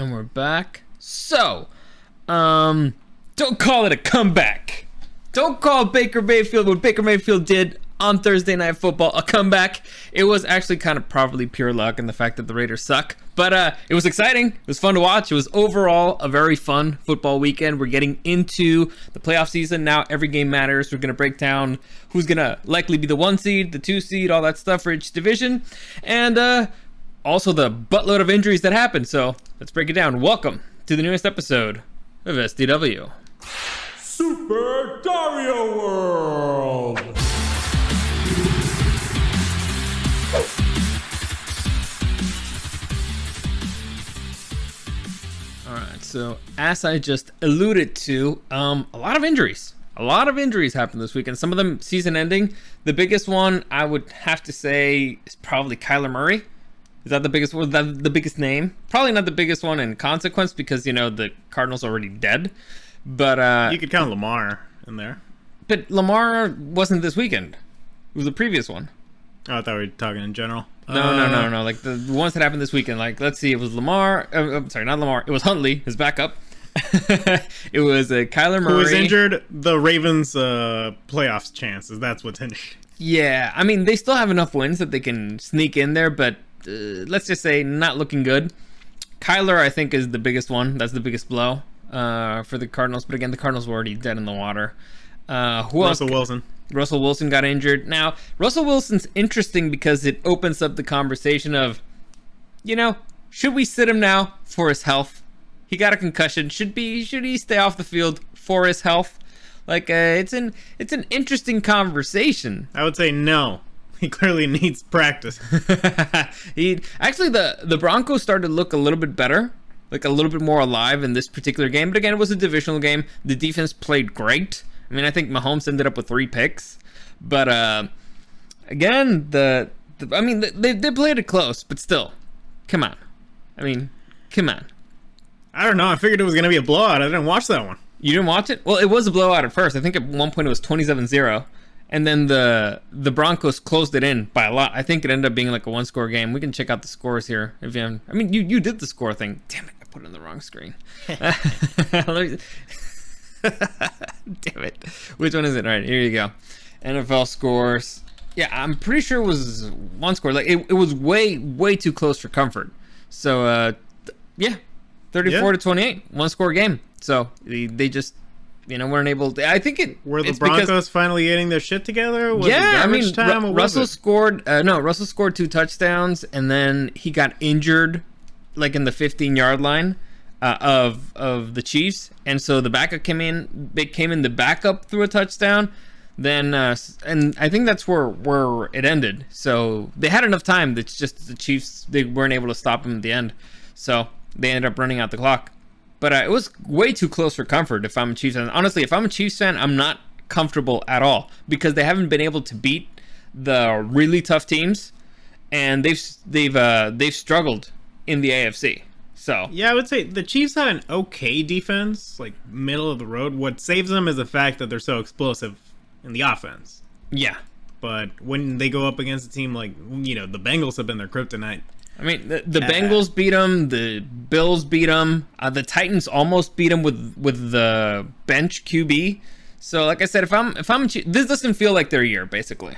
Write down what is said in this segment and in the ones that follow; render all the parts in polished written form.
And we're back. So, don't call it a comeback. Don't call Baker Mayfield what Baker Mayfield did on Thursday Night Football a comeback. It was actually kind of probably pure luck and the fact that the Raiders suck. But it was exciting. It was fun to watch. It was overall a very fun football weekend. We're getting into the playoff season now. Every game matters. We're going to break down who's going to likely be the 1 seed, the 2 seed, all that stuff for each division. And also the buttload of injuries that happened. So let's break it down. Welcome to the newest episode of SDW. Super Dario World! Alright, so as I just alluded to, a lot of injuries. A lot of injuries happened this weekend. Some of them season ending. The biggest one I would have to say is probably Kyler Murray. Is that the biggest one? The biggest name? Probably not the biggest one in consequence because, you know, the Cardinals are already dead. But you could count Lamar in there. But Lamar wasn't this weekend. It was the previous one. Oh, I thought we were talking in general. No. Like the ones that happened this weekend. Like, let's see. It was Lamar. I'm sorry, not Lamar. It was Huntley, his backup. It was Kyler Murray. Who was injured? The Ravens' playoffs chances. That's what's injured. Yeah, I mean, they still have enough wins that they can sneak in there, but let's just say not looking good. Kyler, I think, is the biggest one. That's the biggest blow for the Cardinals. But again, the Cardinals were already dead in the water. Russell Wilson. Russell Wilson got injured. Now, Russell Wilson's interesting because it opens up the conversation of, you know, should we sit him now for his health? He got a concussion. Should he stay off the field for his health? Like, it's an interesting conversation. I would say no. He clearly needs practice. Actually, the Broncos started to look a little bit better, like a little bit more alive in this particular game. But again, it was a divisional game. The defense played great. I mean, I think Mahomes ended up with 3 picks. But again, they played it close, but still, come on. I mean, come on. I don't know. I figured it was going to be a blowout. I didn't watch that one. You didn't watch it? Well, it was a blowout at first. I think at one point it was 27-0. And then the Broncos closed it in by a lot. I think it ended up being like a 1-score game. We can check out the scores here. If you, I mean, you did the score thing. Damn it, I put it on the wrong screen. Damn it. Which one is it? All right, here you go. NFL scores. Yeah, I'm pretty sure it was 1 score. Like it was way too close for comfort. So yeah, 34-28, 1-score game. So they just, you know, weren't able to. I think were the Broncos finally getting their shit together? Was it garbage time? Russell scored 2 touchdowns, and then he got injured, like in the 15-yard line of the Chiefs, and so the backup came in. They came in. The backup threw a touchdown. Then and I think that's where it ended. So they had enough time. It's just the Chiefs, they weren't able to stop him at the end, so they ended up running out the clock. But it was way too close for comfort if I'm a Chiefs fan. Honestly, if I'm a Chiefs fan, I'm not comfortable at all because they haven't been able to beat the really tough teams, and they've struggled in the AFC. So yeah, I would say the Chiefs have an okay defense, like middle of the road. What saves them is the fact that they're so explosive in the offense. Yeah. But when they go up against a team like, you know, the Bengals have been their kryptonite. I mean, the Bengals beat them. The Bills beat them. The Titans almost beat them with the bench QB. So, like I said, if I'm this doesn't feel like their year. Basically,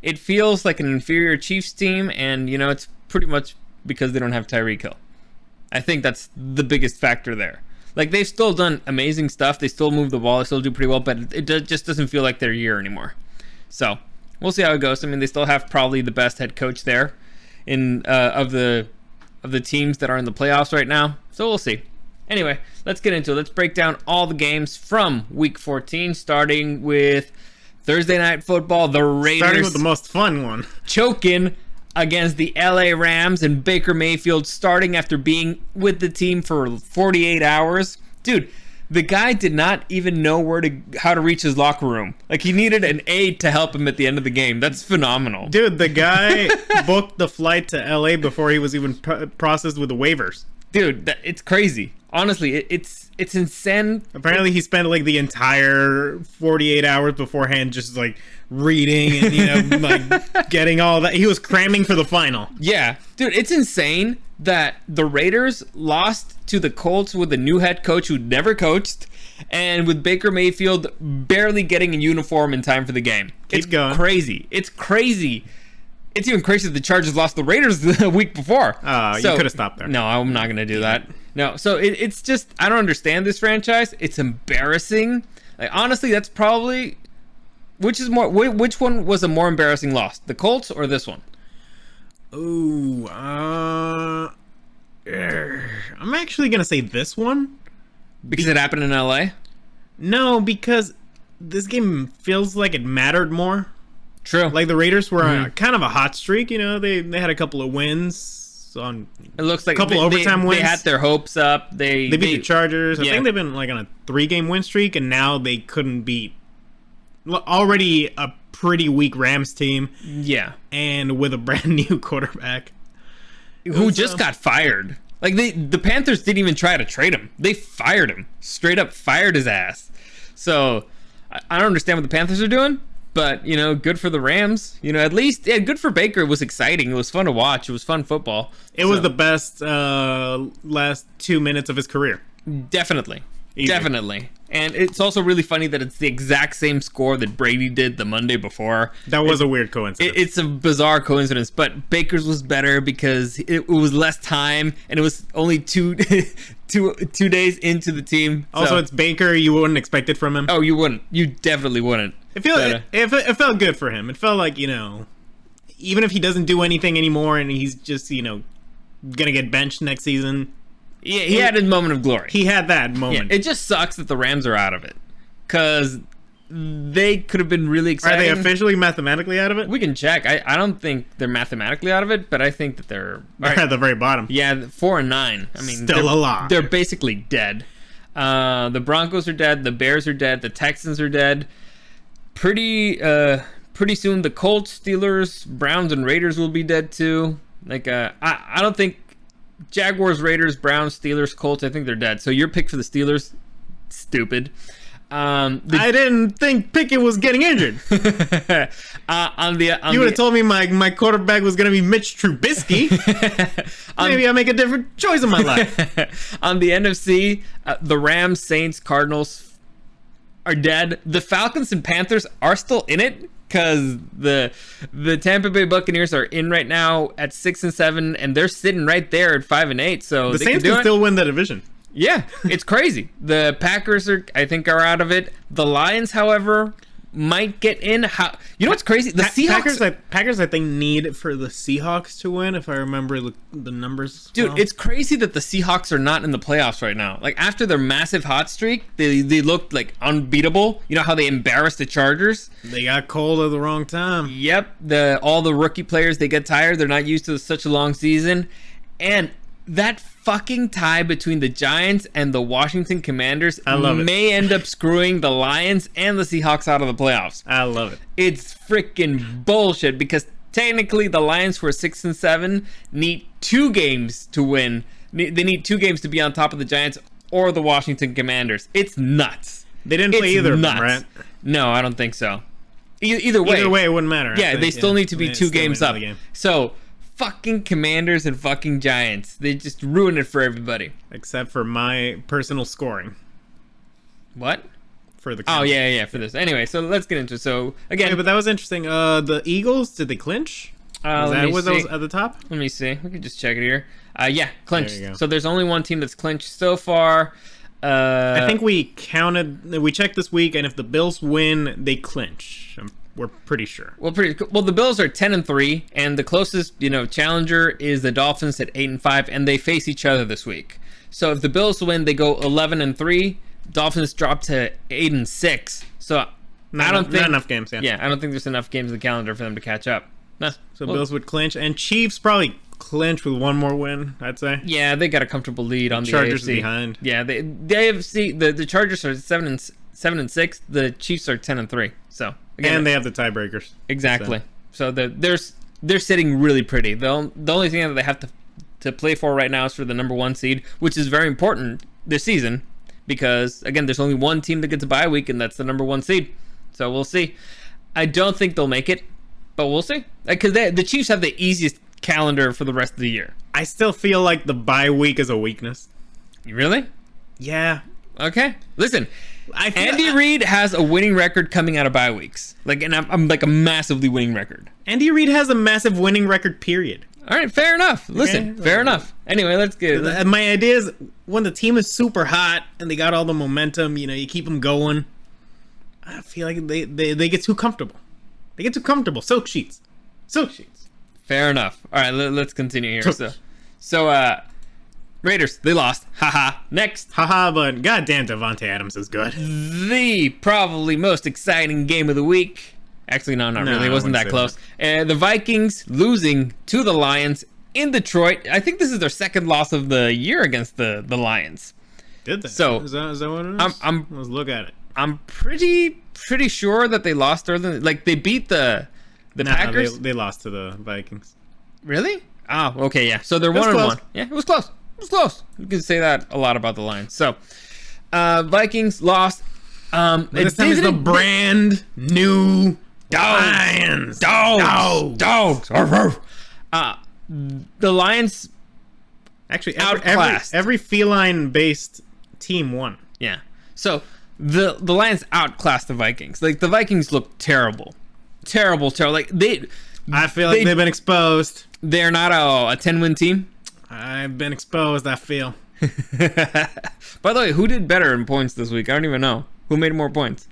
it feels like an inferior Chiefs team, and you know, it's pretty much because they don't have Tyreek Hill. I think that's the biggest factor there. Like, they've still done amazing stuff. They still move the ball. They still do pretty well, but it just doesn't feel like their year anymore. So we'll see how it goes. I mean, they still have probably the best head coach there in of the teams that are in the playoffs right now. So we'll see. Anyway, let's get into it. Let's break down all the games from Week 14, starting with Thursday Night Football. The Raiders starting with the most fun one, choking against the LA Rams, and Baker Mayfield starting after being with the team for 48 hours. Dude, the guy did not even know how to reach his locker room. Like, he needed an aide to help him at the end of the game. That's phenomenal. Dude, the guy booked the flight to LA before he was even processed with the waivers. dude, it's crazy. Honestly, it's insane. Apparently, he spent like the entire 48 hours beforehand just like reading and like getting all that. He was cramming for the final. Yeah, dude, it's insane that the Raiders lost to the Colts with a new head coach who never coached, and with Baker Mayfield barely getting a uniform in time for the game. It's going. Crazy. It's crazy. It's even crazy that the Chargers lost the Raiders the week before. You could have stopped there. No, I'm not going to do that. No, so it's just, I don't understand this franchise. It's embarrassing. Like, honestly, that's probably, which one was a more embarrassing loss? The Colts or this one? Ooh, I'm actually going to say this one. Because it happened in LA? No, because this game feels like it mattered more. True. Like the Raiders were on kind of a hot streak, they had a couple of wins on. It looks like a couple overtime wins. They had their hopes up. They beat the Chargers. Yeah. I think they've been like on a 3-game win streak, and now they couldn't beat already a pretty weak Rams team. Yeah, and with a brand new quarterback who just got fired. Like the Panthers didn't even try to trade him. They fired him. Straight up fired his ass. So I don't understand what the Panthers are doing. But, good for the Rams. At least, yeah, good for Baker. It was exciting. It was fun to watch. It was fun football. It was the best last 2 minutes of his career. Definitely. Easy. Definitely. And it's also really funny that it's the exact same score that Brady did the Monday before. That was a weird coincidence. It's a bizarre coincidence, but Baker's was better because it was less time, and it was only two days into the team. Also, it's Baker. You wouldn't expect it from him. Oh, you wouldn't. You definitely wouldn't. It felt good for him. It felt like, even if he doesn't do anything anymore and he's just, gonna get benched next season. Yeah, he had a moment of glory. He had that moment. Yeah, it just sucks that the Rams are out of it. Because they could have been really exciting. Are they officially mathematically out of it? We can check. I don't think they're mathematically out of it, but I think that they're at the very bottom. Yeah, 4-9. I mean, still alive. They're basically dead. The Broncos are dead. The Bears are dead. The Texans are dead. Pretty soon, the Colts, Steelers, Browns, and Raiders will be dead too. Like, I don't think Jaguars, Raiders, Browns, Steelers, Colts. I think they're dead. So your pick for the Steelers, stupid. I didn't think Pickett was getting injured. You would have told me my quarterback was going to be Mitch Trubisky. Maybe I make a different choice in my life. On the NFC, the Rams, Saints, Cardinals are dead. The Falcons and Panthers are still in it because the Tampa Bay Buccaneers are in right now at 6-7, and they're sitting right there at 5-8. So the they Saints can still win the division. Yeah, it's crazy. The Packers are out of it. The Lions, however, might get in. You know what's crazy? The Seahawks. Packers, I think, need for the Seahawks to win. If I remember the numbers, dude, it's crazy that the Seahawks are not in the playoffs right now. Like after their massive hot streak, they looked like unbeatable. You know how they embarrassed the Chargers? They got cold at the wrong time. Yep. All the rookie players, they get tired. They're not used to such a long season, and that fucking tie between the Giants and the Washington Commanders may end up screwing the Lions and the Seahawks out of the playoffs. I love it. It's freaking bullshit because technically the Lions, who are 6-7, need 2 games to win. They need 2 games to be on top of the Giants or the Washington Commanders. It's nuts. They didn't play either of them, right? No, I don't think so. Either way, it wouldn't matter. Yeah, they still need to be 2 games up. So fucking Commanders and fucking Giants. They just ruin it for everybody. Except for my personal scoring. What? For the Commanders. Oh, yeah, for this. Anyway, so let's get into it. So, again. Okay, but that was interesting. The Eagles, did they clinch? Was those at the top? Let me see. We can just check it here. Yeah, clinched. So there's only one team that's clinched so far. I think we checked this week, and if the Bills win, they clinch. We're pretty sure. Well, the Bills are 10-3, and the closest, challenger is the Dolphins at 8-5, and they face each other this week. So if the Bills win, they go 11-3. Dolphins drop to 8-6. So not enough games. Yeah, I don't think there's enough games in the calendar for them to catch up. No. So Bills would clinch, and Chiefs probably clinch with one more win, I'd say. Yeah, they got a comfortable lead on the Chargers AFC. Behind. Yeah, the AFC, the Chargers are 7-6. The Chiefs are 10-3. So. Again, and they have the tiebreakers. Exactly. So they're sitting really pretty. The only thing that they have to to play for right now is for the number 1 seed, which is very important this season because, again, there's only one team that gets a bye week, and that's the number 1 seed. So we'll see. I don't think they'll make it, but we'll see. Because the Chiefs have the easiest calendar for the rest of the year. I still feel like the bye week is a weakness. Really? Yeah. Okay. Listen, Andy Reid has a winning record coming out of bye weeks. And I'm like a massively winning record. Andy Reid has a massive winning record, period. All right, fair enough. Listen, Okay. fair enough. Anyway, let's get it. My idea is when the team is super hot and they got all the momentum, you keep them going. I feel like they get too comfortable. They get too comfortable. Silk sheets. Fair enough. All right, let's continue here. So, Raiders, they lost. Haha. Next, Haha, but goddamn, Devontae Adams is good. the probably most exciting game of the week. Actually, no, not really. It wasn't that close. The Vikings losing to the Lions in Detroit. I think this is their second loss of the year against the Lions. Did they? So, is that what it is? Let's look at it. I'm pretty sure that they lost early. Like, they beat the Packers. They lost to the Vikings. Really? Oh, okay, yeah. So they're was 1-1. close. Yeah, it was close. It was close. You can say that a lot about the Lions. So, Vikings lost. This time is the brand new Lions. Dogs. The Lions. Actually, Outclassed. every feline-based team won. Yeah. So the Lions outclassed the Vikings. Like, the Vikings look terrible. Like, I feel like they've been exposed. they're not a 10-win team. I've been exposed, I feel. By the way, who did better in points this week? I don't even know. Who made more points?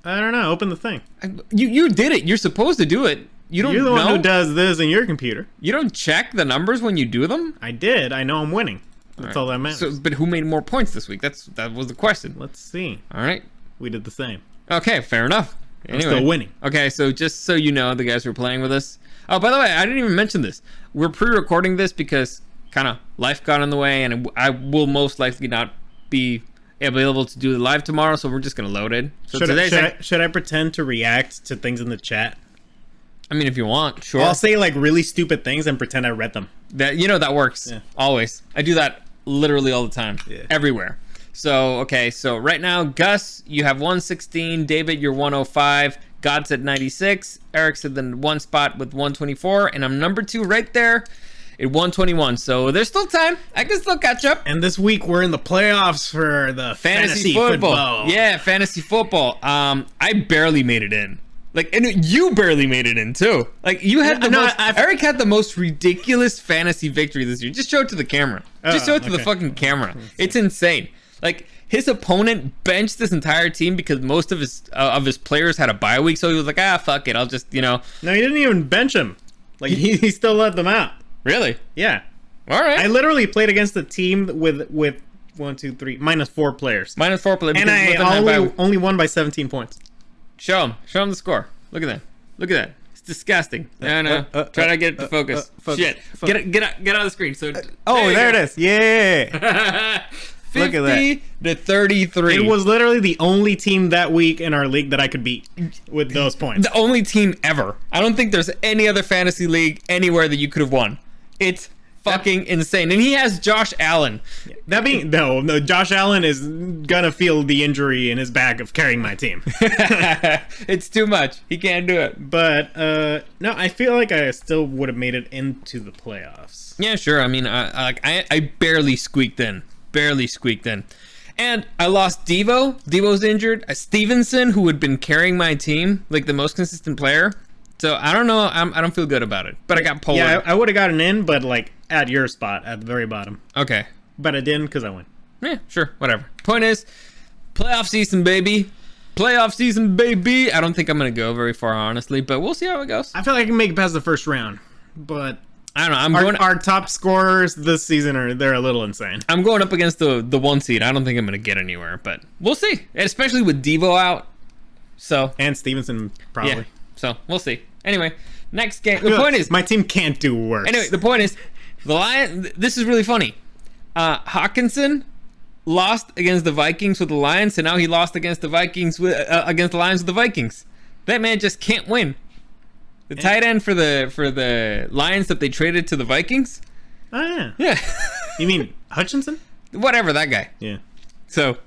I don't know. Open the thing. You did it. You're supposed to do it. You're the one who does this in your computer. You don't check the numbers when you do them? I did. I know I'm winning. That's all that matters. So, but who made more points this week? That was the question. Let's see. All right. We did the same. Okay, fair enough. I'm still winning. Okay, so just so you know, the guys who are playing with us. Oh, by the way, I didn't even mention this. We're pre-recording this because kind of life got in the way, and I will most likely not be available to do the live tomorrow, so we're just going to load it. So should I pretend to react to things in the chat? I mean, if you want, sure. I'll say like really stupid things and pretend I read them. That works. Yeah. Always. I do that literally all the time. Yeah. Everywhere. So, okay, so right now, Gus, you have 116. David, you're 105. God's at 96. Eric's at the one spot with 124. And I'm number 2 right there at 121. So there's still time. I can still catch up. And this week we're in the playoffs for the fantasy football. Yeah, fantasy football. I barely made it in. Like, and you barely made it in too. Like, you had Eric had the most ridiculous fantasy victory this year. Just show it to the camera. Just show it to the fucking camera. It's insane. Like, his opponent benched this entire team because most of his players had a bye week, so he was like, fuck it, I'll just, No, he didn't even bench him. Like, he still let them out. Really? Yeah. All right. I literally played against a team with 1, 2, 3, minus 4 players. Minus 4 players. And I only won by 17 points. Show him the score. Look at that. It's disgusting. No. Try to get it to focus. Shit. Get out of the screen. So. There it is. Yeah. 50 Look at that. To 33. It was literally the only team that week in our league that I could beat with those points. The only team ever. I don't think there's any other fantasy league anywhere that you could have won. It's fucking insane. And he has Josh Allen. No, Josh Allen is gonna feel the injury in his back of carrying my team. It's too much. He can't do it. But no, I feel like I still would have made it into the playoffs. Yeah, sure. I mean, I barely squeaked in. And I lost Devo. Devo's injured. Stevenson, who had been carrying my team, like the most consistent player. So I don't know. I don't feel good about it. But I got Pollard. Yeah, I would have gotten in, but like at your spot at the very bottom. Okay. But I didn't because I won. Yeah, sure. Whatever. Point is, playoff season, baby. I don't think I'm going to go very far, honestly, but we'll see how it goes. I feel like I can make it past the first round, but I don't know. Our top scorers this season they're a little insane. I'm going up against the 1 seed. I don't think I'm going to get anywhere, but we'll see. Especially with Devo out. So and Stevenson probably. Yeah. So we'll see. Anyway, next game. The point is my team can't do worse. Anyway, the point is the Lions. This is really funny. Hawkinson lost against the Vikings with the Lions, and now he lost against the Vikings against the Lions with the Vikings. That man just can't win. The tight end for the Lions that they traded to the Vikings Oh, yeah. Yeah. You mean Hutchinson? Whatever, that guy. Yeah. So,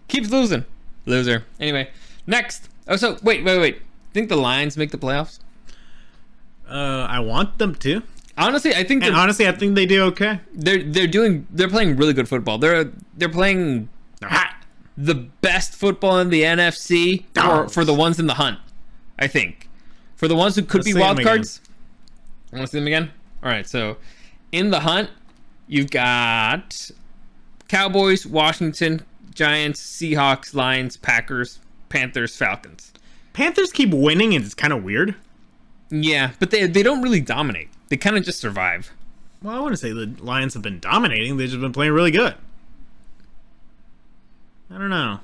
keeps losing. Loser. Anyway, next. Oh, so, wait. Think the Lions make the playoffs? I want them to. Honestly, I think I think they do okay. they're playing really good football. They're playing They're hot. the best football in the NFC for the ones in the hunt, I think. For the ones who could be wild cards. I want to see them again? All right, so in the hunt, you've got Cowboys, Washington, Giants, Seahawks, Lions, Packers, Panthers, Falcons. Panthers keep winning, and it's kind of weird. Yeah, but they don't really dominate. They kind of just survive. Well, I wouldn't say the Lions have been dominating. They've just been playing really good. I don't know.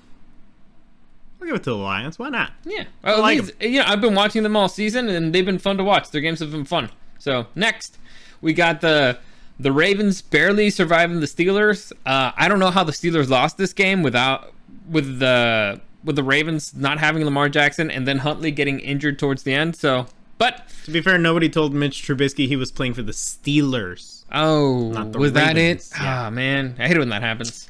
I'll give it to the Lions. Why not? Yeah. I like them. Yeah, I've been watching them all season, and they've been fun to watch. Their games have been fun. So, next, we got the Ravens barely surviving the Steelers. I don't know how the Steelers lost this game with the Ravens not having Lamar Jackson and then Huntley getting injured towards the end. So, but To be fair, nobody told Mitch Trubisky he was playing for the Steelers. oh, Not the was that it? Ravens, yeah. Ah, man, I hate it when that happens.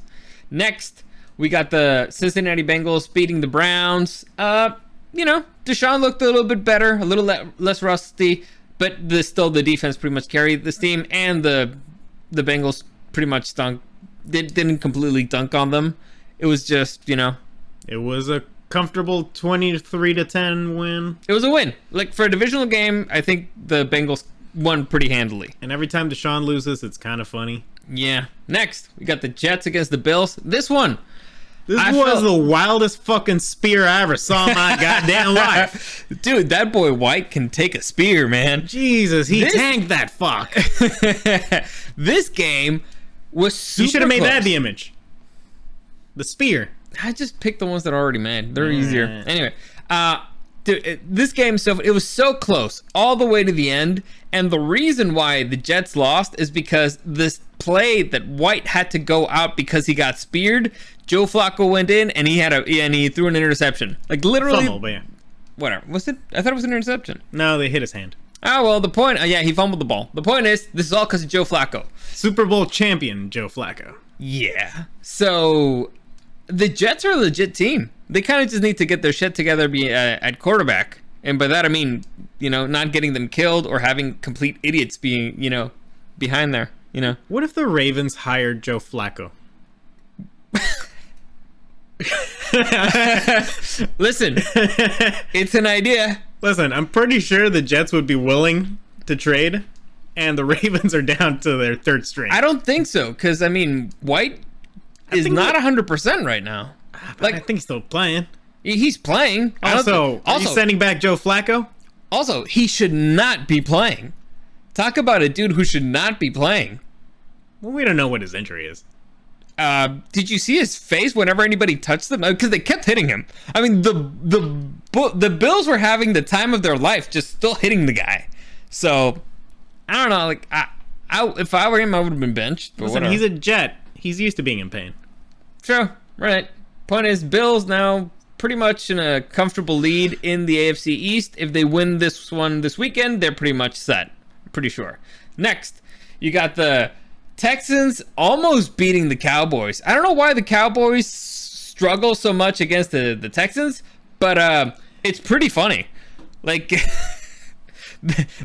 Next, we got the Cincinnati Bengals beating the Browns. Deshaun looked a little bit better, a little less rusty, but still the defense pretty much carried this team, and the Bengals pretty much stunk. Didn't completely dunk on them. It was just, It was a comfortable 23-10 win. it was a win. Like, for a divisional game, I think the Bengals won pretty handily. And every time Deshaun loses, it's kind of funny. Yeah. Next, we got the Jets against the Bills. This one, This I was felt- the wildest fucking spear I ever saw in my goddamn life. dude, that boy White can take a spear, man. Jesus, he This- tanked that fuck. This game was super You should have made close. that the image. The spear. I just picked the ones that are already made. They're easier. Yeah. Anyway, dude, this game, it was so close all the way to the end, and the reason why the Jets lost is because this play that White had to go out because he got speared. Joe Flacco went in and he threw an interception. Like, literally, Fumble, but yeah. whatever. Was it? I thought it was an interception. No, they hit his hand. Oh well, the point. Yeah, he fumbled the ball. The point is, this is all because of Joe Flacco. Super Bowl champion Joe Flacco. Yeah. So the Jets are a legit team. They kind of just need to get their shit together at quarterback. And by that, I mean, not getting them killed or having complete idiots being, behind there, What if the Ravens hired Joe Flacco? Listen, it's an idea. Listen, I'm pretty sure the Jets would be willing to trade, and the Ravens are down to their third string. I don't think so, because, I mean, White is think not that- 100% right now. I think he's still playing. He's playing. I don't Also, are you sending back Joe Flacco? Also, he should not be playing. Talk about a dude who should not be playing. Well, we don't know what his injury is. Did you see his face whenever anybody touched them? Because they kept hitting him. I mean, the Bills were having the time of their life, just still hitting the guy. So, I don't know. Like, if I were him, I would have been benched. But Listen, whatever. he's a Jet. He's used to being in pain. True. Right. Point is, Bills now pretty much in a comfortable lead in the AFC East. If they win this one this weekend, they're pretty much set. Pretty sure. Next, you got the Texans almost beating the Cowboys. I don't know why the Cowboys struggle so much against the Texans, but it's pretty funny. Like,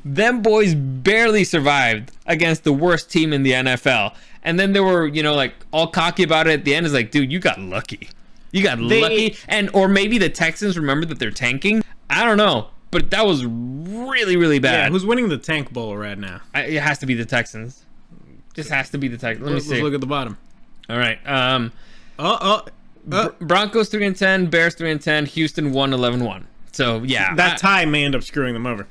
them boys barely survived against the worst team in the NFL. And then they were, like, all cocky about it at the end. It's like, dude, you got lucky. You got lucky. Or maybe the Texans remember that they're tanking. I don't know. But that was really, really bad. Yeah, who's winning the Tank Bowl right now? It has to be the Texans. Just has to be the Texans. Let me see. Let's look at the bottom. All right. Broncos 3-10, Bears 3-10, Houston 1-11-1. So yeah, That tie may end up screwing them over.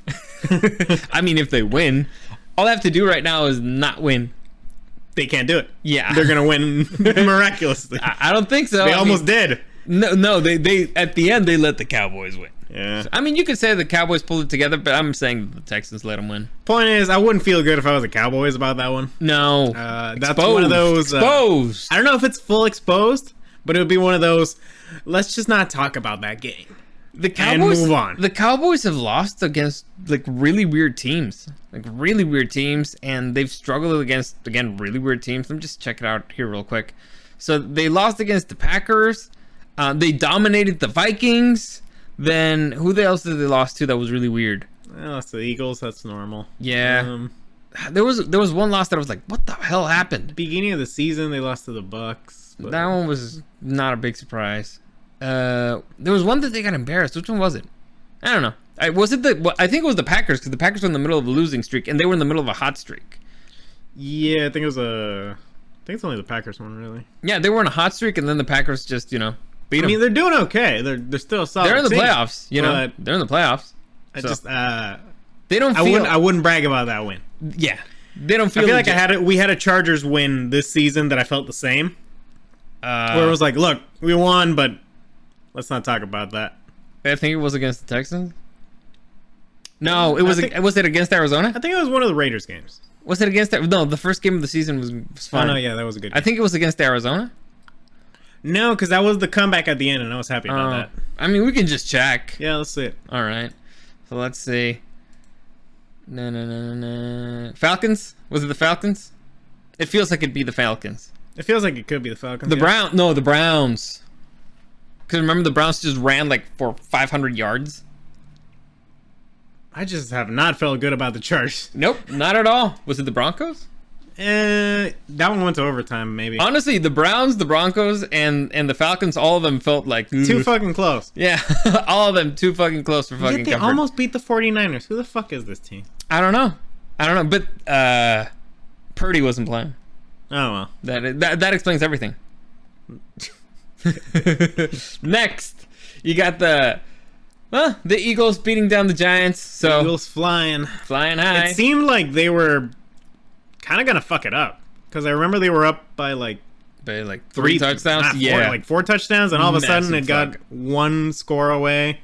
I mean, if they win, all they have to do right now is not win. They can't do it. Yeah. They're gonna win miraculously. I don't think so. They almost did. No. They at the end they let the Cowboys win. Yeah. I mean, you could say the Cowboys pulled it together, but I'm saying the Texans let them win. Point is, I wouldn't feel good if I was a Cowboys about that one. No. That's one of those. Exposed. I don't know if it's full exposed, but it would be one of those. Let's just not talk about that game. The Cowboys, move on. The Cowboys have lost against like really weird teams, and they've struggled against again really weird teams. Let me just check it out here real quick. So they lost against the Packers. They dominated the Vikings. Then who else did they lost to that was really weird? Well, it's the Eagles. That's normal. Yeah. There was one loss that I was like, what the hell happened? Beginning of the season, they lost to the Bucks. But... That one was not a big surprise. There was one that they got embarrassed. Which one was it? I don't know. I think it was the Packers, because the Packers were in the middle of a losing streak and they were in the middle of a hot streak. Yeah, I think it's only the Packers one, really. Yeah, they were in a hot streak and then the Packers just, beat them. I mean, they're doing okay. They're still a solid They're in the team, playoffs, they're in the playoffs. They don't feel... I wouldn't brag about that win. Yeah. They don't feel... I feel like we had a Chargers win this season that I felt the same. Where it was like, look, we won, but let's not talk about that. I think it was against the Texans. No, was it against Arizona? I think it was one of the Raiders games. Was it against... No, the first game of the season was fine. Oh, no, yeah, that was a good game. I think it was against Arizona. No, because that was the comeback at the end, and I was happy about that. I mean, we can just check. Yeah, let's see it. All right. So let's see. No. Falcons? Was it the Falcons? It feels like it'd be the Falcons. It feels like it could be the Falcons. The Browns. Because remember, the Browns just ran like for 500 yards. I just have not felt good about the Chargers. Nope, not at all. Was it the Broncos? That one went to overtime, maybe. Honestly, the Browns, the Broncos, and the Falcons, all of them felt like... Too fucking close. Yeah, all of them too fucking close for fucking Yet they comfort. almost beat the 49ers. Who the fuck is this team? I don't know. But Purdy wasn't playing. Oh, well. That explains everything. Next, you got the Eagles beating down the Giants. So Eagles flying high. It seemed like they were kind of gonna fuck it up, because I remember they were up by like three touchdowns. Four touchdowns, and all of a sudden Massive it got one score away,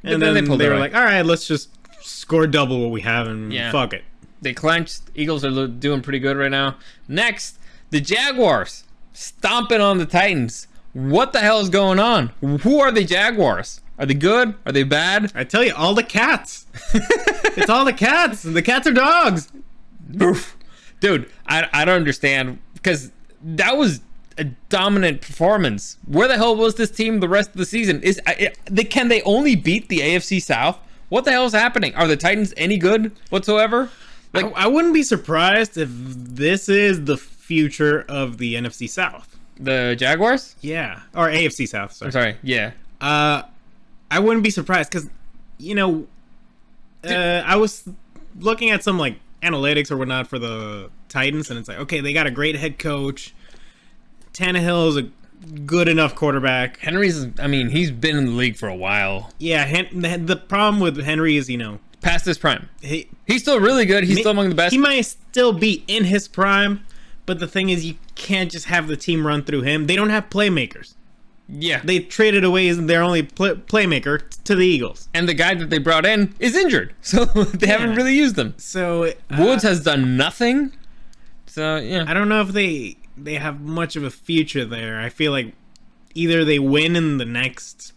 and then they were like, all right, let's just score double what we have and fuck it. They clinched. Eagles are doing pretty good right now. Next, the Jaguars stomping on the Titans. What the hell is going on? Who are the Jaguars? Are they good? Are they bad? I tell you, all the cats. It's all the cats. The cats are dogs. Oof. Dude, I don't understand, because that was a dominant performance. Where the hell was this team the rest of the season? Can they only beat the AFC South? What the hell is happening? Are the Titans any good whatsoever? Like, I wouldn't be surprised if this is the future of the NFC South. The Jaguars? Yeah. Or AFC South, sorry. I'm sorry, yeah. I wouldn't be surprised, because, I was looking at some, like, analytics or whatnot for the Titans, and it's like, okay, they got a great head coach. Tannehill is a good enough quarterback. He's been in the league for a while. Yeah, the problem with Henry is, past his prime. He's still really good. He's still among the best. He might still be in his prime, but the thing is, you can't just have the team run through him. They don't have playmakers. Yeah. They traded away their only playmaker to the Eagles. And the guy that they brought in is injured, so they haven't really used him. So Woods has done nothing. So, yeah. I don't know if they have much of a future there. I feel like either they win in the next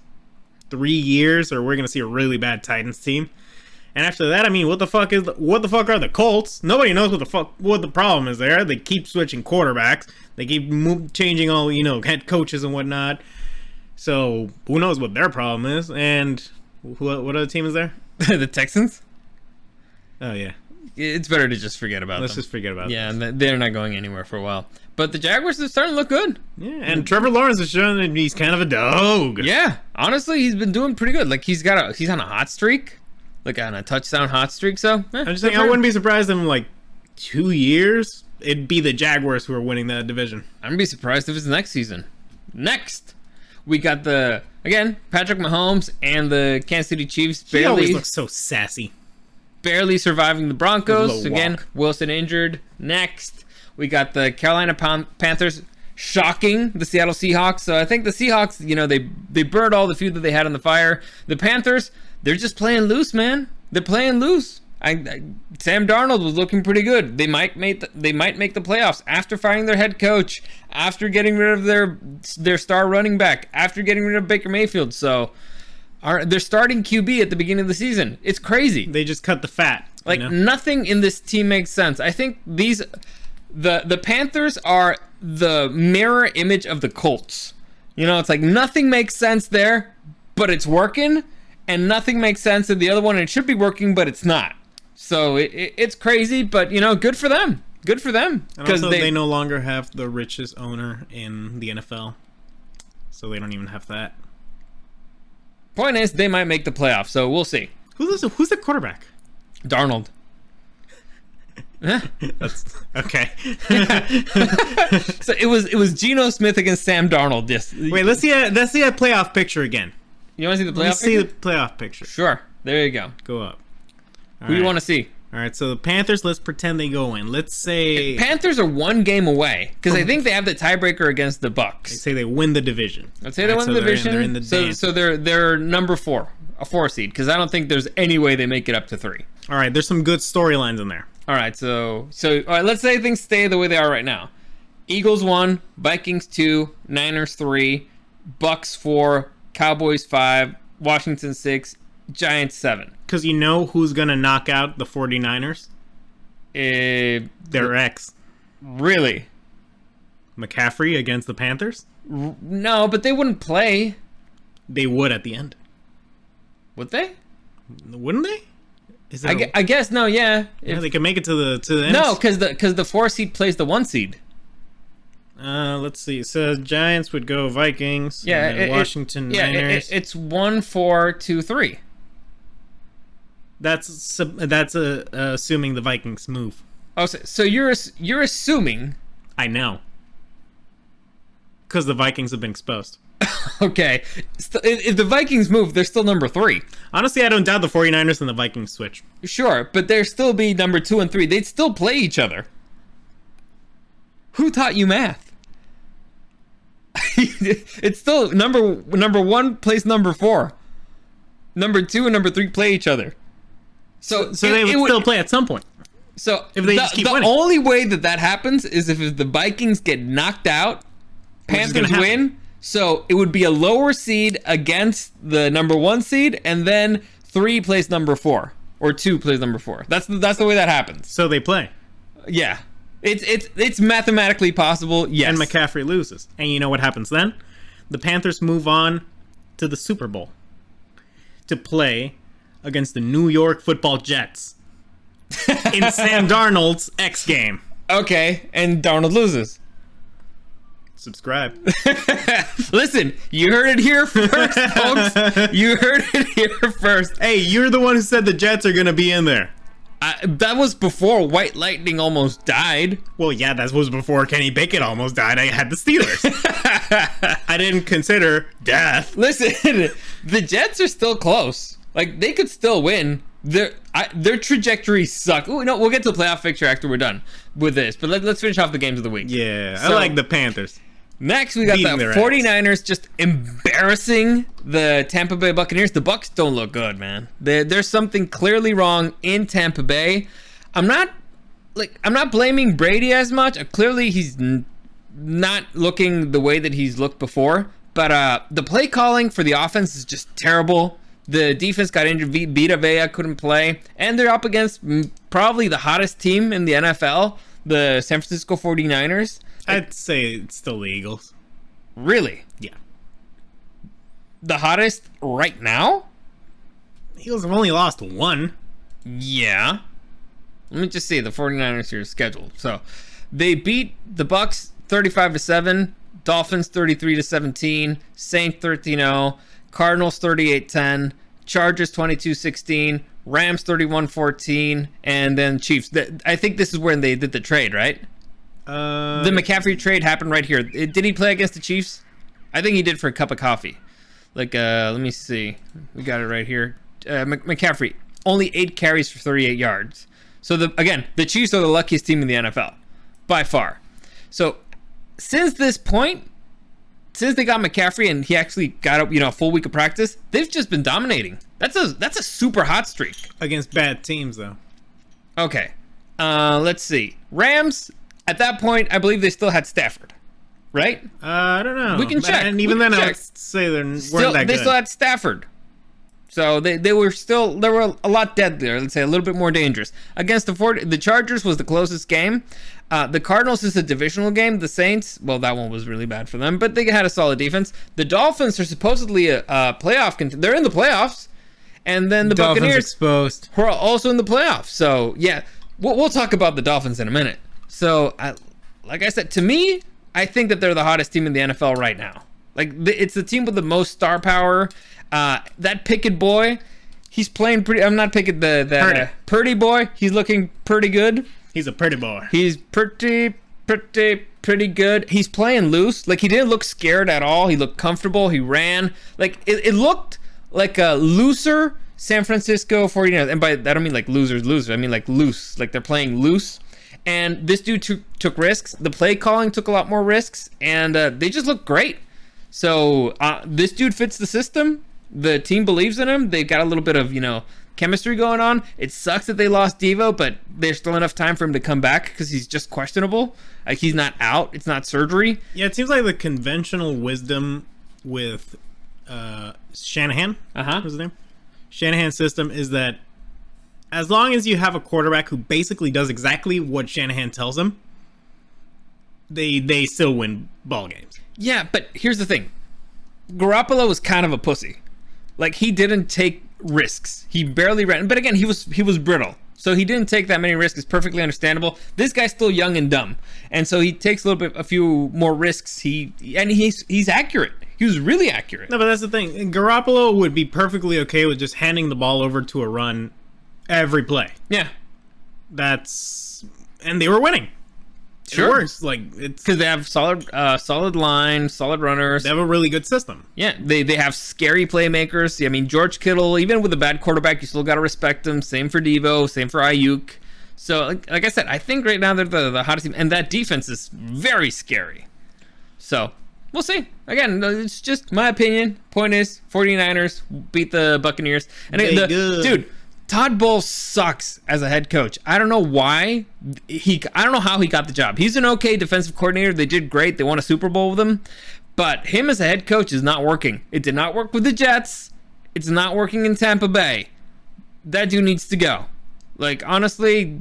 3 years, or we're going to see a really bad Titans team. And after that, what the fuck are the Colts? Nobody knows what the problem is there. They keep switching quarterbacks. They keep changing all, head coaches and whatnot. So who knows what their problem is? And what other team is there? The Texans? Oh, yeah. It's better to just forget about them. Let's just forget about them. Yeah, and they're not going anywhere for a while. But the Jaguars are starting to look good. Yeah, and Trevor Lawrence is showing that he's kind of a dog. Yeah, honestly, he's been doing pretty good. Like, he's on a hot streak. Like, on a touchdown hot streak, so... I'm just saying, I wouldn't be surprised in, 2 years, it'd be the Jaguars who are winning that division. I wouldn't be surprised if it's next season. Next, we got Patrick Mahomes and the Kansas City Chiefs He always looks so sassy. Barely surviving the Broncos. His low Again, walk. Wilson injured. Next, we got the Carolina Panthers shocking the Seattle Seahawks. So I think the Seahawks, they burned all the fuel that they had in the fire. The Panthers, they're just playing loose, man. They're playing loose. Sam Darnold was looking pretty good. They might make the playoffs after firing their head coach, after getting rid of their star running back, after getting rid of Baker Mayfield. So they're starting QB at the beginning of the season. It's crazy. They just cut the fat. Like, nothing in this team makes sense. I think the Panthers are the mirror image of the Colts. You know, it's like nothing makes sense there, but it's working, and nothing makes sense in the other one, and it should be working, but it's not. So it's crazy, but, you know, good for them. Good for them. Because they no longer have the richest owner in the NFL. So they don't even have that. Point is, they might make the playoffs, so we'll see. Who's the quarterback? Darnold. That's okay. So it was Geno Smith against Sam Darnold. Yes. Wait, let's see a playoff picture again. You want to see the playoff Let's picture? see the playoff picture. Sure. There you go. Go up. Who do you want to see? All right, so the Panthers, let's pretend they go in. Let's say Panthers are one game away because I think they have the tiebreaker against the Bucks. Let's say they win the division. Let's say they win the division. They're in the dance. So they're number 4, a 4 seed, because I don't think there's any way they make it up to 3. All right, there's some good storylines in there. All right, so all right, let's say things stay the way they are right now. Eagles 1, Vikings 2, Niners 3, Bucks 4, Cowboys 5, Washington 6, Giants 7. Because you know who's going to knock out the 49ers? Their ex. Really? McCaffrey against the Panthers? No, but they wouldn't play. They would at the end. Would they? Wouldn't they? I guess no. Yeah, yeah, they can make it to the end. No, because the 4 seed plays the 1 seed. Let's see. So Giants would go Vikings. Yeah, and Washington Niners. It's 1, 4, 2, 3. That's assuming the Vikings move. Oh, so you're assuming? I know. Because the Vikings have been exposed. Okay. If the Vikings move, they're still number 3. Honestly, I don't doubt the 49ers and the Vikings switch. Sure, but they'll still be number 2 and 3. They'd still play each other. Who taught you math? It's still number 1 plays number 4. Number 2 and number 3 play each other. So they would still play at some point. So if they just keep winning. The only way that happens is if the Vikings get knocked out, Panthers win. So it would be a lower seed against the number 1 seed, and then 3 plays number 4, or 2 plays number 4. That's the way that happens. So they play. Yeah, it's mathematically possible. Yes. And McCaffrey loses, and you know what happens then? The Panthers move on to the Super Bowl to play against the New York Football Jets in Sam Darnold's X game. Okay, and Darnold loses. Subscribe. Listen, you heard it here first, folks. You heard it here first. Hey, you're the one who said the Jets are going to be in there. That was before White Lightning almost died. Well, yeah, that was before Kenny Pickett almost died. I had the Steelers. I didn't consider death. Listen, the Jets are still close. Like, they could still win. Their trajectory sucks. Ooh, no, we'll get to the playoff picture after we're done with this. But let's finish off the games of the week. Yeah, I like the Panthers. Next, we got the 49ers just embarrassing the Tampa Bay Buccaneers. The Bucs don't look good, man. There's something clearly wrong in Tampa Bay. I'm not blaming Brady as much. Clearly, he's not looking the way that he's looked before. But the play calling for the offense is just terrible. The defense got injured. Vita Vea couldn't play. And they're up against probably the hottest team in the NFL, the San Francisco 49ers. I'd say it's still the Eagles. Really? Yeah. The hottest right now? The Eagles have only lost 1. Yeah. Let me just see the 49ers here scheduled. So they beat the Bucks 35-7, Dolphins 33-17, Saints 13-0, Cardinals 38-10, Chargers 22-16, Rams 31-14, and then Chiefs. I think this is when they did the trade, right? The McCaffrey trade happened right here. Did he play against the Chiefs? I think he did for a cup of coffee. Like, let me see. We got it right here. McCaffrey, only 8 carries for 38 yards. So, the Chiefs are the luckiest team in the NFL. By far. So, since this point, since they got McCaffrey and he actually got a full week of practice, they've just been dominating. That's a super hot streak. Against bad teams, though. Okay. Let's see. Rams... At that point, I believe they still had Stafford, right? I don't know. We can check. And even then, I would say they weren't that good. They still had Stafford. So they were a lot dead there. Let's say a little bit more dangerous. Against the Chargers was the closest game. The Cardinals is a divisional game. The Saints, well, that one was really bad for them, but they had a solid defense. The Dolphins are supposedly a playoff they're in the playoffs, and then the Dolphins Buccaneers exposed. who are also in the playoffs. So yeah, we'll talk about the Dolphins in a minute. So like I said, to me, I think that they're the hottest team in the NFL right now. Like it's the team with the most star power. That Pickett boy, he's playing pretty. I'm not Pickett, Purdy boy. He's looking pretty good. He's a pretty boy. He's pretty good. He's playing loose. Like he didn't look scared at all. He looked comfortable. He ran. Like it looked like a looser San Francisco 49ers. And by that I don't mean like losers. I mean like loose. Like they're playing loose. And this dude took risks. The play calling took a lot more risks, and they just look great. So this dude fits the system. The team believes in him. They've got a little bit of, chemistry going on. It sucks that they lost Devo, but there's still enough time for him to come back because he's just questionable. Like he's not out. It's not surgery. Yeah, it seems like the conventional wisdom with Shanahan. What's his name? Shanahan's system is that as long as you have a quarterback who basically does exactly what Shanahan tells him, they still win ball games. Yeah, but here's the thing. Garoppolo was kind of a pussy. Like he didn't take risks. He barely ran. But again, he was brittle. So he didn't take that many risks. It's perfectly understandable. This guy's still young and dumb. And so he takes a few more risks. He's accurate. He was really accurate. No, but that's the thing. Garoppolo would be perfectly okay with just handing the ball over to a run every play. Yeah. And they were winning. Sure. It works. Like it's because they have solid line, solid runners. They have a really good system. Yeah, they have scary playmakers. I mean, George Kittle, even with a bad quarterback, you still got to respect him. Same for Devo, same for Ayuk. So, like I said, I think right now they're the hottest team, and that defense is very scary. So, we'll see. Again, it's just my opinion. Point is, 49ers beat the Buccaneers. And dude, Todd Bowles sucks as a head coach. I don't know why. I don't know how he got the job. He's an okay defensive coordinator. They did great. They won a Super Bowl with him. But him as a head coach is not working. It did not work with the Jets. It's not working in Tampa Bay. That dude needs to go. Like, honestly,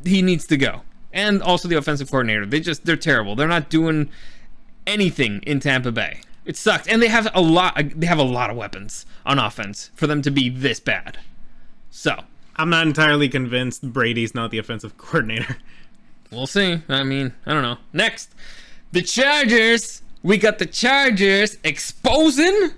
he needs to go. And also the offensive coordinator. They're terrible. They're not doing anything in Tampa Bay. It sucks. And they have a lot of weapons on offense for them to be this bad. So I'm not entirely convinced Brady's not the offensive coordinator. We'll see. I mean, I don't know. Next, the Chargers. We got the Chargers exposing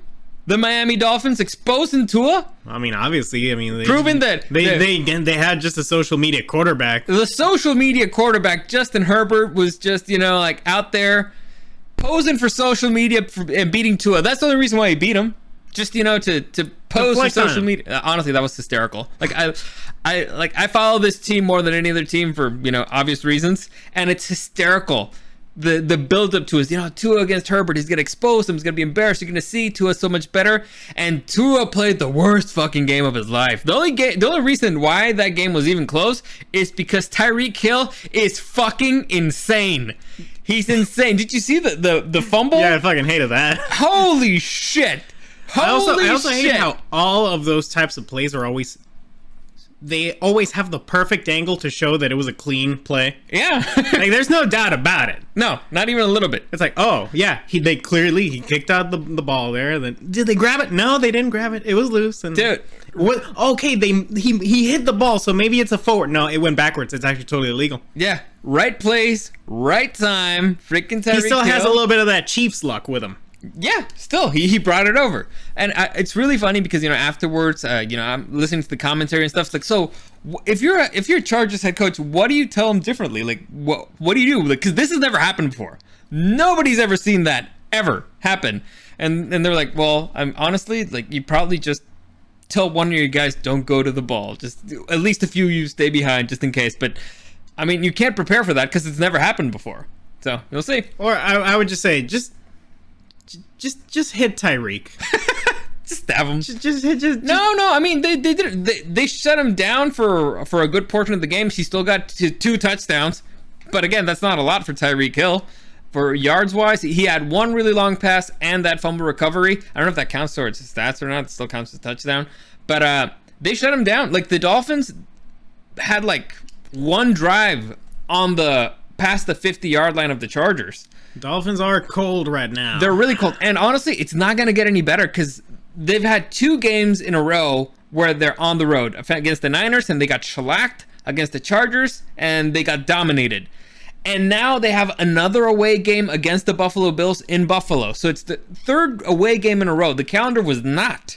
the Miami Dolphins, exposing Tua. I mean, obviously, proving that they had just a social media quarterback. The social media quarterback Justin Herbert was just like out there posing for social media and beating Tua. That's the only reason why he beat him. Just to pose for social media. Honestly, that was hysterical. Like I follow this team more than any other team for obvious reasons, and it's hysterical. The build up to is Tua against Herbert. He's gonna expose him. He's gonna be embarrassed. You're gonna see Tua so much better. And Tua played the worst fucking game of his life. The only reason why that game was even close is because Tyreek Hill is fucking insane. He's insane. Did you see the fumble? Yeah, I fucking hated that. Holy shit. I also hate how all of those types of plays are always have the perfect angle to show that it was a clean play. Yeah. Like there's no doubt about it. No, not even a little bit. It's like, oh yeah, he kicked out the ball there. Then did they grab it? No, they didn't grab it. It was loose. And dude, what? Okay, he hit the ball, so maybe it's a forward. No, it went backwards. It's actually totally illegal. Yeah, right place, right time. Freaking Tyreek Hill. He still has a little bit of that Chiefs luck with him. Yeah, still he brought it over, and it's really funny because afterwards, I'm listening to the commentary and stuff. It's like, so if you're Chargers head coach, what do you tell them differently? Like, what do you do? Because this has never happened before. Nobody's ever seen that ever happen, and they're like, well, I'm honestly like, you probably just tell one of your guys don't go to the ball. Just at least a few you stay behind just in case. But I mean, you can't prepare for that because it's never happened before. So you'll see. Or I would just say Just hit Tyreek. Just stab him. Just No. I mean, they shut him down for a good portion of the game. He still got 2 touchdowns, but again, that's not a lot for Tyreek Hill. For yards wise, he had one really long pass and that fumble recovery. I don't know if that counts towards his stats or not. It still counts as a touchdown. But they shut him down. Like, the Dolphins had like one drive on the past the 50-yard line of the Chargers. Dolphins are cold right now. They're really cold. And honestly, it's not going to get any better because they've had 2 games in a row where they're on the road against the Niners, and they got shellacked, against the Chargers, and they got dominated. And now they have another away game against the Buffalo Bills in Buffalo. So it's the 3rd away game in a row. The calendar was not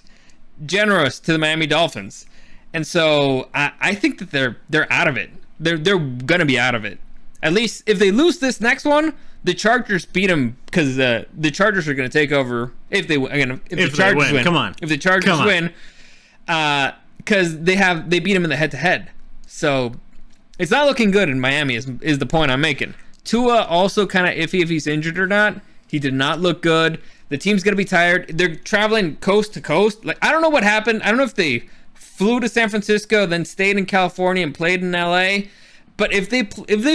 generous to the Miami Dolphins. And so I think that they're out of it. They're going to be out of it. At least if they lose this next one, the Chargers beat them, because the Chargers are going to take over if the Chargers win. Come on. If the Chargers win, because they beat them in the head-to-head. So it's not looking good in Miami is the point I'm making. Tua also kind of iffy if he's injured or not. He did not look good. The team's going to be tired. They're traveling coast to coast. Like, I don't know what happened. I don't know if they flew to San Francisco, then stayed in California and played in LA. But if they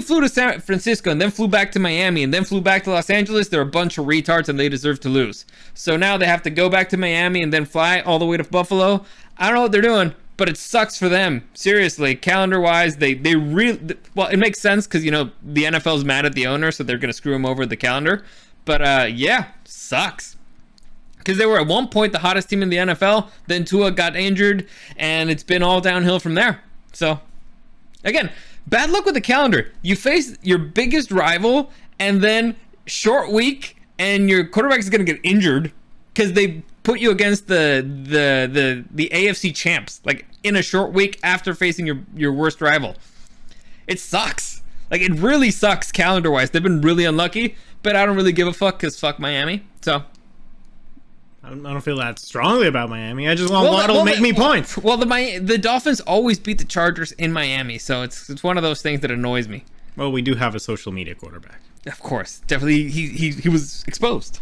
flew to San Francisco and then flew back to Miami and then flew back to Los Angeles, they're a bunch of retards and they deserve to lose. So now they have to go back to Miami and then fly all the way to Buffalo. I don't know what they're doing, but it sucks for them. Seriously, calendar-wise, they really... Well, it makes sense because, the NFL's mad at the owner, so they're going to screw him over the calendar. But, yeah, sucks. Because they were at one point the hottest team in the NFL, then Tua got injured, and it's been all downhill from there. So, again... Bad luck with the calendar. You face your biggest rival, and then short week, and your quarterback is going to get injured because they put you against the AFC champs, like, in a short week after facing your worst rival. It sucks. Like, it really sucks calendar-wise. They've been really unlucky, but I don't really give a fuck because fuck Miami. So... I don't feel that strongly about Miami. I just want Waddle to make me points. Well, the Dolphins always beat the Chargers in Miami, so it's one of those things that annoys me. Well, we do have a social media quarterback. Of course, definitely. He was exposed.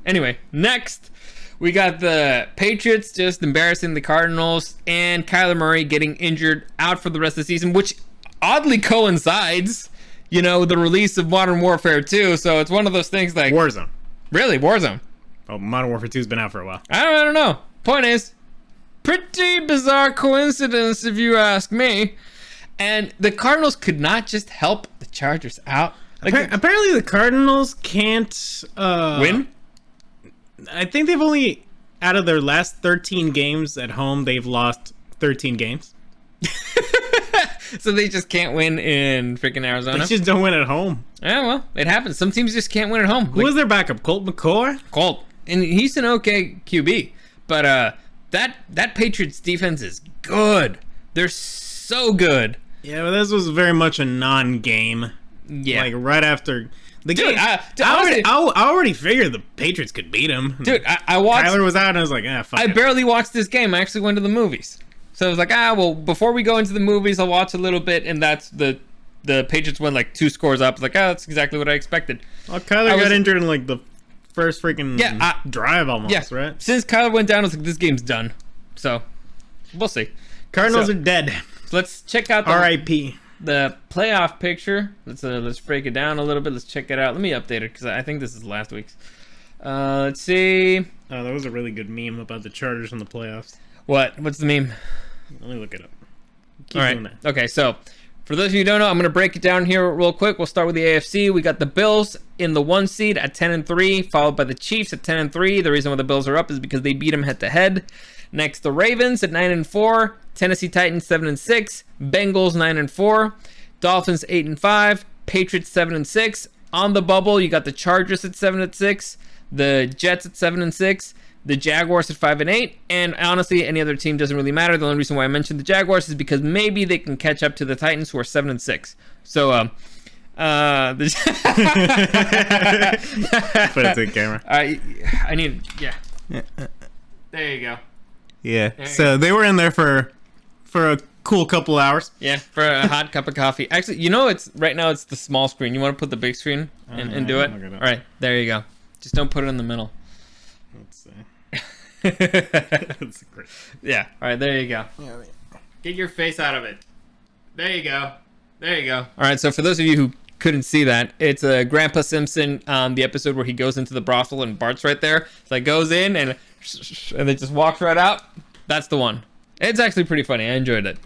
Anyway, next we got the Patriots just embarrassing the Cardinals, and Kyler Murray getting injured, out for the rest of the season, which oddly coincides, with the release of Modern Warfare 2. So it's one of those things like Warzone. Really, Warzone. Oh, Modern Warfare 2's been out for a while. I don't know. Point is, pretty bizarre coincidence if you ask me. And the Cardinals could not just help the Chargers out. Like, apparently the Cardinals can't win? I think they've only, out of their last 13 games at home, they've lost 13 games. So they just can't win in freaking Arizona? They just don't win at home. Yeah, well, it happens. Some teams just can't win at home. Who was their backup? Colt McCoy? Colt. And he's an okay QB. But that Patriots defense is good. They're so good. Yeah, but this was very much a non-game. Yeah. Like, right after the Dude, game. I already figured the Patriots could beat him. Dude, I watched... Kyler was out, and I was like, fuck I it. barely watched this game. I actually went to the movies. So I was like, well, before we go into the movies, I'll watch a little bit. And that's the Patriots went like 2 scores up. Like, that's exactly what I expected. Well, Kyler got injured in like the first freaking drive almost, right? Since Kyler went down, I was like, this game's done. So, we'll see. Cardinals are dead. So let's check out R.I.P. the playoff picture. Let's break it down a little bit. Let's check it out. Let me update it because I think this is last week's. Let's see. Oh, that was a really good meme about the Chargers in the playoffs. What's the meme? Let me look it up. All right. Okay, so for those of you who don't know, I'm going to break it down here real quick. We'll start with the AFC. We got the Bills in the 1 seed at 10-3, followed by the Chiefs at 10-3. The reason why the Bills are up is because they beat them head-to-head. Next, the Ravens at 9-4, Tennessee Titans 7-6, Bengals 9-4, Dolphins 8-5, Patriots 7-6. On the bubble, you got the Chargers at 7-6, the Jets at 7-6. The Jaguars at 5-8, and honestly, any other team doesn't really matter. The only reason why I mentioned the Jaguars is because maybe they can catch up to the Titans, who are 7-6. So, Put it to the camera. I need, yeah. There you go. Yeah. So they were in there for a cool couple hours. Yeah, for a hot cup of coffee. Actually, it's right now it's the small screen. You want to put the big screen and do it? All right, there you go. Just don't put it in the middle. Let's see. That's great. Yeah. All right. There you go. Get your face out of it. There you go. All right. So for those of you who couldn't see that, it's Grandpa Simpson, the episode where he goes into the brothel and Bart's right there. So like goes in and then just walks right out. That's the one. It's actually pretty funny. I enjoyed it.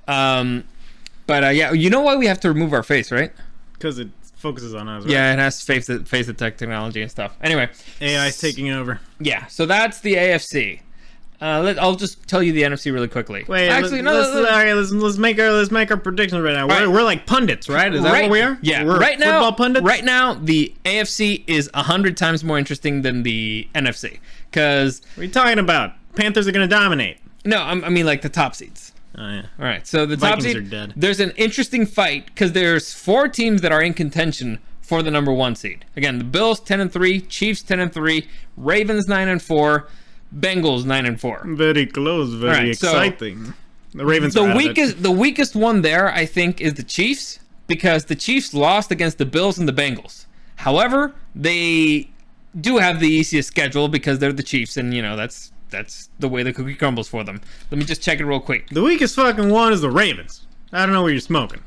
But yeah, you know why we have to remove our face, right? Because it focuses on us, right? Yeah, it has face detect technology and stuff. Anyway, AI's taking over. yeah, so that's the AFC. I'll just tell you the NFC really quickly. Wait, actually, let's make our predictions right now. Right. We're like pundits, right? Is that what we are? Yeah, we're right now, football pundits. right now, the AFC is 100 times more interesting than the NFC. Because What are you talking about? Panthers are gonna dominate. no, I mean like the top seeds. Oh yeah. All right, so the top Vikings seed, are dead. there's an interesting fight because there's 4 teams that are in contention for the number 1 seed. Again, the Bills 10-3, Chiefs 10-3, Ravens 9-4, Bengals 9-4. Very close, very Alright, so exciting. The Ravens are out of it. The weakest one there, I think, is the Chiefs because the Chiefs lost against the Bills and the Bengals. However, they do have the easiest schedule because they're the Chiefs, and you know that's the way the cookie crumbles for them. Let me just check it real quick. The weakest fucking one is the Ravens. I don't know what you're smoking.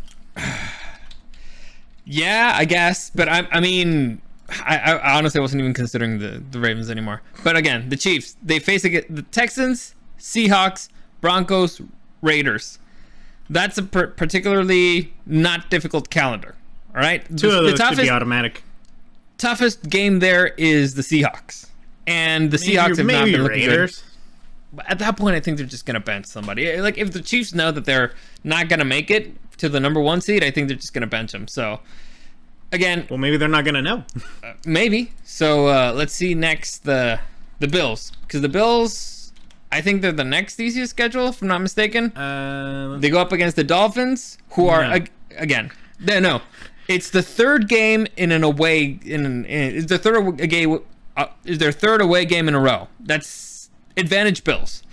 Yeah, I guess, but I mean, I honestly wasn't even considering the Ravens anymore. But again, the Chiefs, they face the Texans, Seahawks, Broncos, Raiders. That's a particularly not difficult calendar. All right, Two of those should be automatic. Toughest game there is the Seahawks, and the Seahawks have not been looking good. At that point, I think they're just gonna bench somebody. Like if the Chiefs know that they're not gonna make it to the number 1 seed, I think they're just gonna bench them. So again, Well, maybe they're not gonna know. maybe. So let's see next the Bills, because the Bills, I think they're the next easiest schedule, if I'm not mistaken. They go up against the Dolphins, who are again. No, it's the third game in an away is the third game. Is their third away game in a row. That's advantage Bills.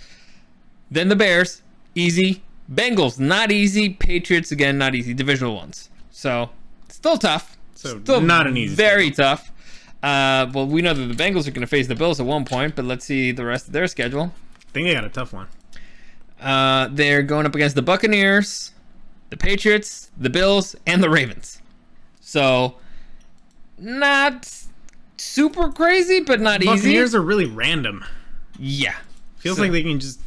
Then the Bears, easy. Bengals, not easy. Patriots, again, not easy. Divisional ones. So still tough. So Still not an easy very tough. Well, we know that the Bengals are going to face the Bills at one point, but let's see the rest of their schedule. I think they got a tough one. They're going up against the Buccaneers, the Patriots, the Bills, and the Ravens. So not super crazy, but not easy. Buccaneers are really random. Yeah. Feels So- like they can just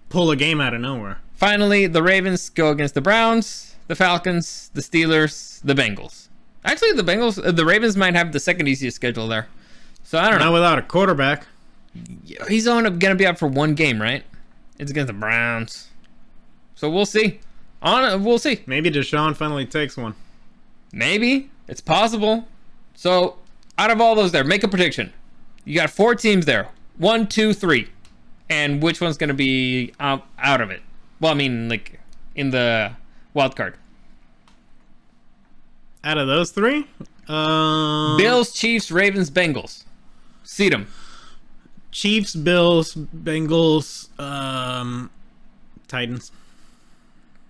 pull a game out of nowhere. Finally, the Ravens go against the Browns, the Falcons, the Steelers, the Bengals. Actually, the Ravens might have the second easiest schedule there. So I don't know. Not without a quarterback. He's only going to be out for 1 game, right? It's against the Browns. So we'll see. We'll see. Maybe Deshaun finally takes one. Maybe. It's possible. So out of all those there, make a prediction. You got 4 teams there. 1, 2, 3. And which one's going to be out of it? Well, I mean, like, in the wild card. Out of those 3? Bills, Chiefs, Ravens, Bengals. Seed them. Chiefs, Bills, Bengals, Titans.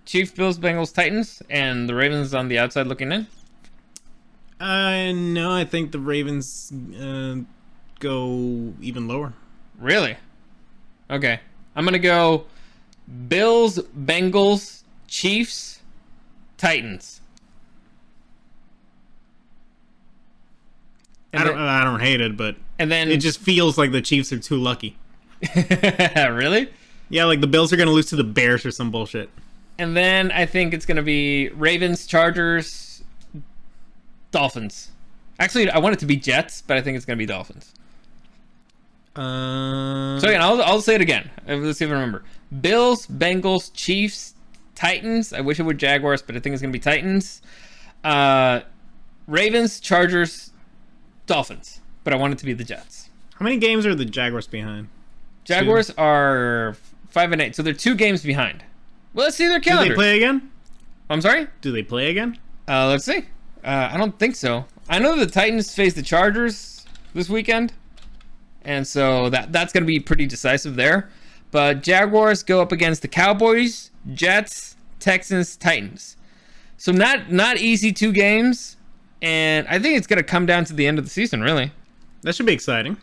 Chiefs, Bills, Bengals, Titans. And the Ravens on the outside looking in. No, I think the Ravens go even lower. Really? Okay. I'm going to go Bills, Bengals, Chiefs, Titans. I don't hate it, but And then it just feels like the Chiefs are too lucky. really? Yeah, like the Bills are gonna lose to the Bears or some bullshit. And then I think it's going to be Ravens, Chargers, Dolphins. Actually, I want it to be Jets, but I think it's going to be Dolphins. So again, I'll say it again. Let's see if I remember. Bills, Bengals, Chiefs, Titans. I wish it were Jaguars, but I think it's going to be Titans. Ravens, Chargers, Dolphins. But I want it to be the Jets. How many games are the Jaguars behind? Jaguars are 5-8, so they're 2 games behind. Well, let's see their calendar. Do they play again? I'm sorry? Do they play again? Let's see. I don't think so. I know the Titans face the Chargers this weekend, and so that's going to be pretty decisive there. But Jaguars go up against the Cowboys, Jets, Texans, Titans. So not easy 2 games, and I think it's going to come down to the end of the season, really. That should be exciting.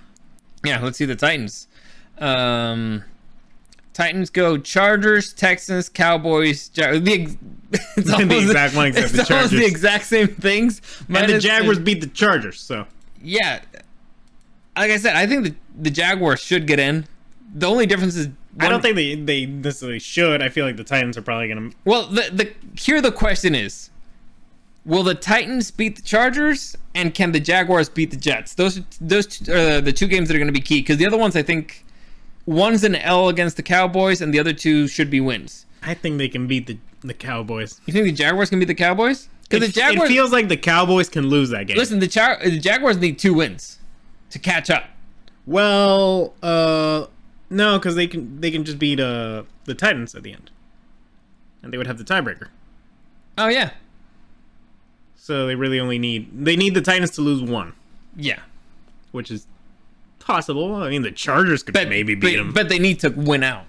Yeah, let's see the Titans. Titans go Chargers, Texans, Cowboys. It's The exact one except the it's almost the Chargers. exact same things. And the minus Jaguars beat the Chargers, so. Yeah. Like I said, I think the Jaguars should get in. The only difference is I don't think they necessarily should. I feel like the Titans are probably going to... Well, here the question is, will the Titans beat the Chargers, and can the Jaguars beat the Jets? Those are the two games that are going to be key, because the other ones, I think, one's an L against the Cowboys, and the other two should be wins. I think they can beat the Cowboys. You think the Jaguars can beat the Cowboys? Because the Jaguars... It feels like the Cowboys can lose that game. Listen, the Jaguars need 2 wins to catch up. Well, no, because they can just beat the Titans at the end, and they would have the tiebreaker. Oh, yeah. So they really only need the Titans to lose 1, Yeah. which is possible. I mean, the Chargers could maybe beat them, But they need to win out.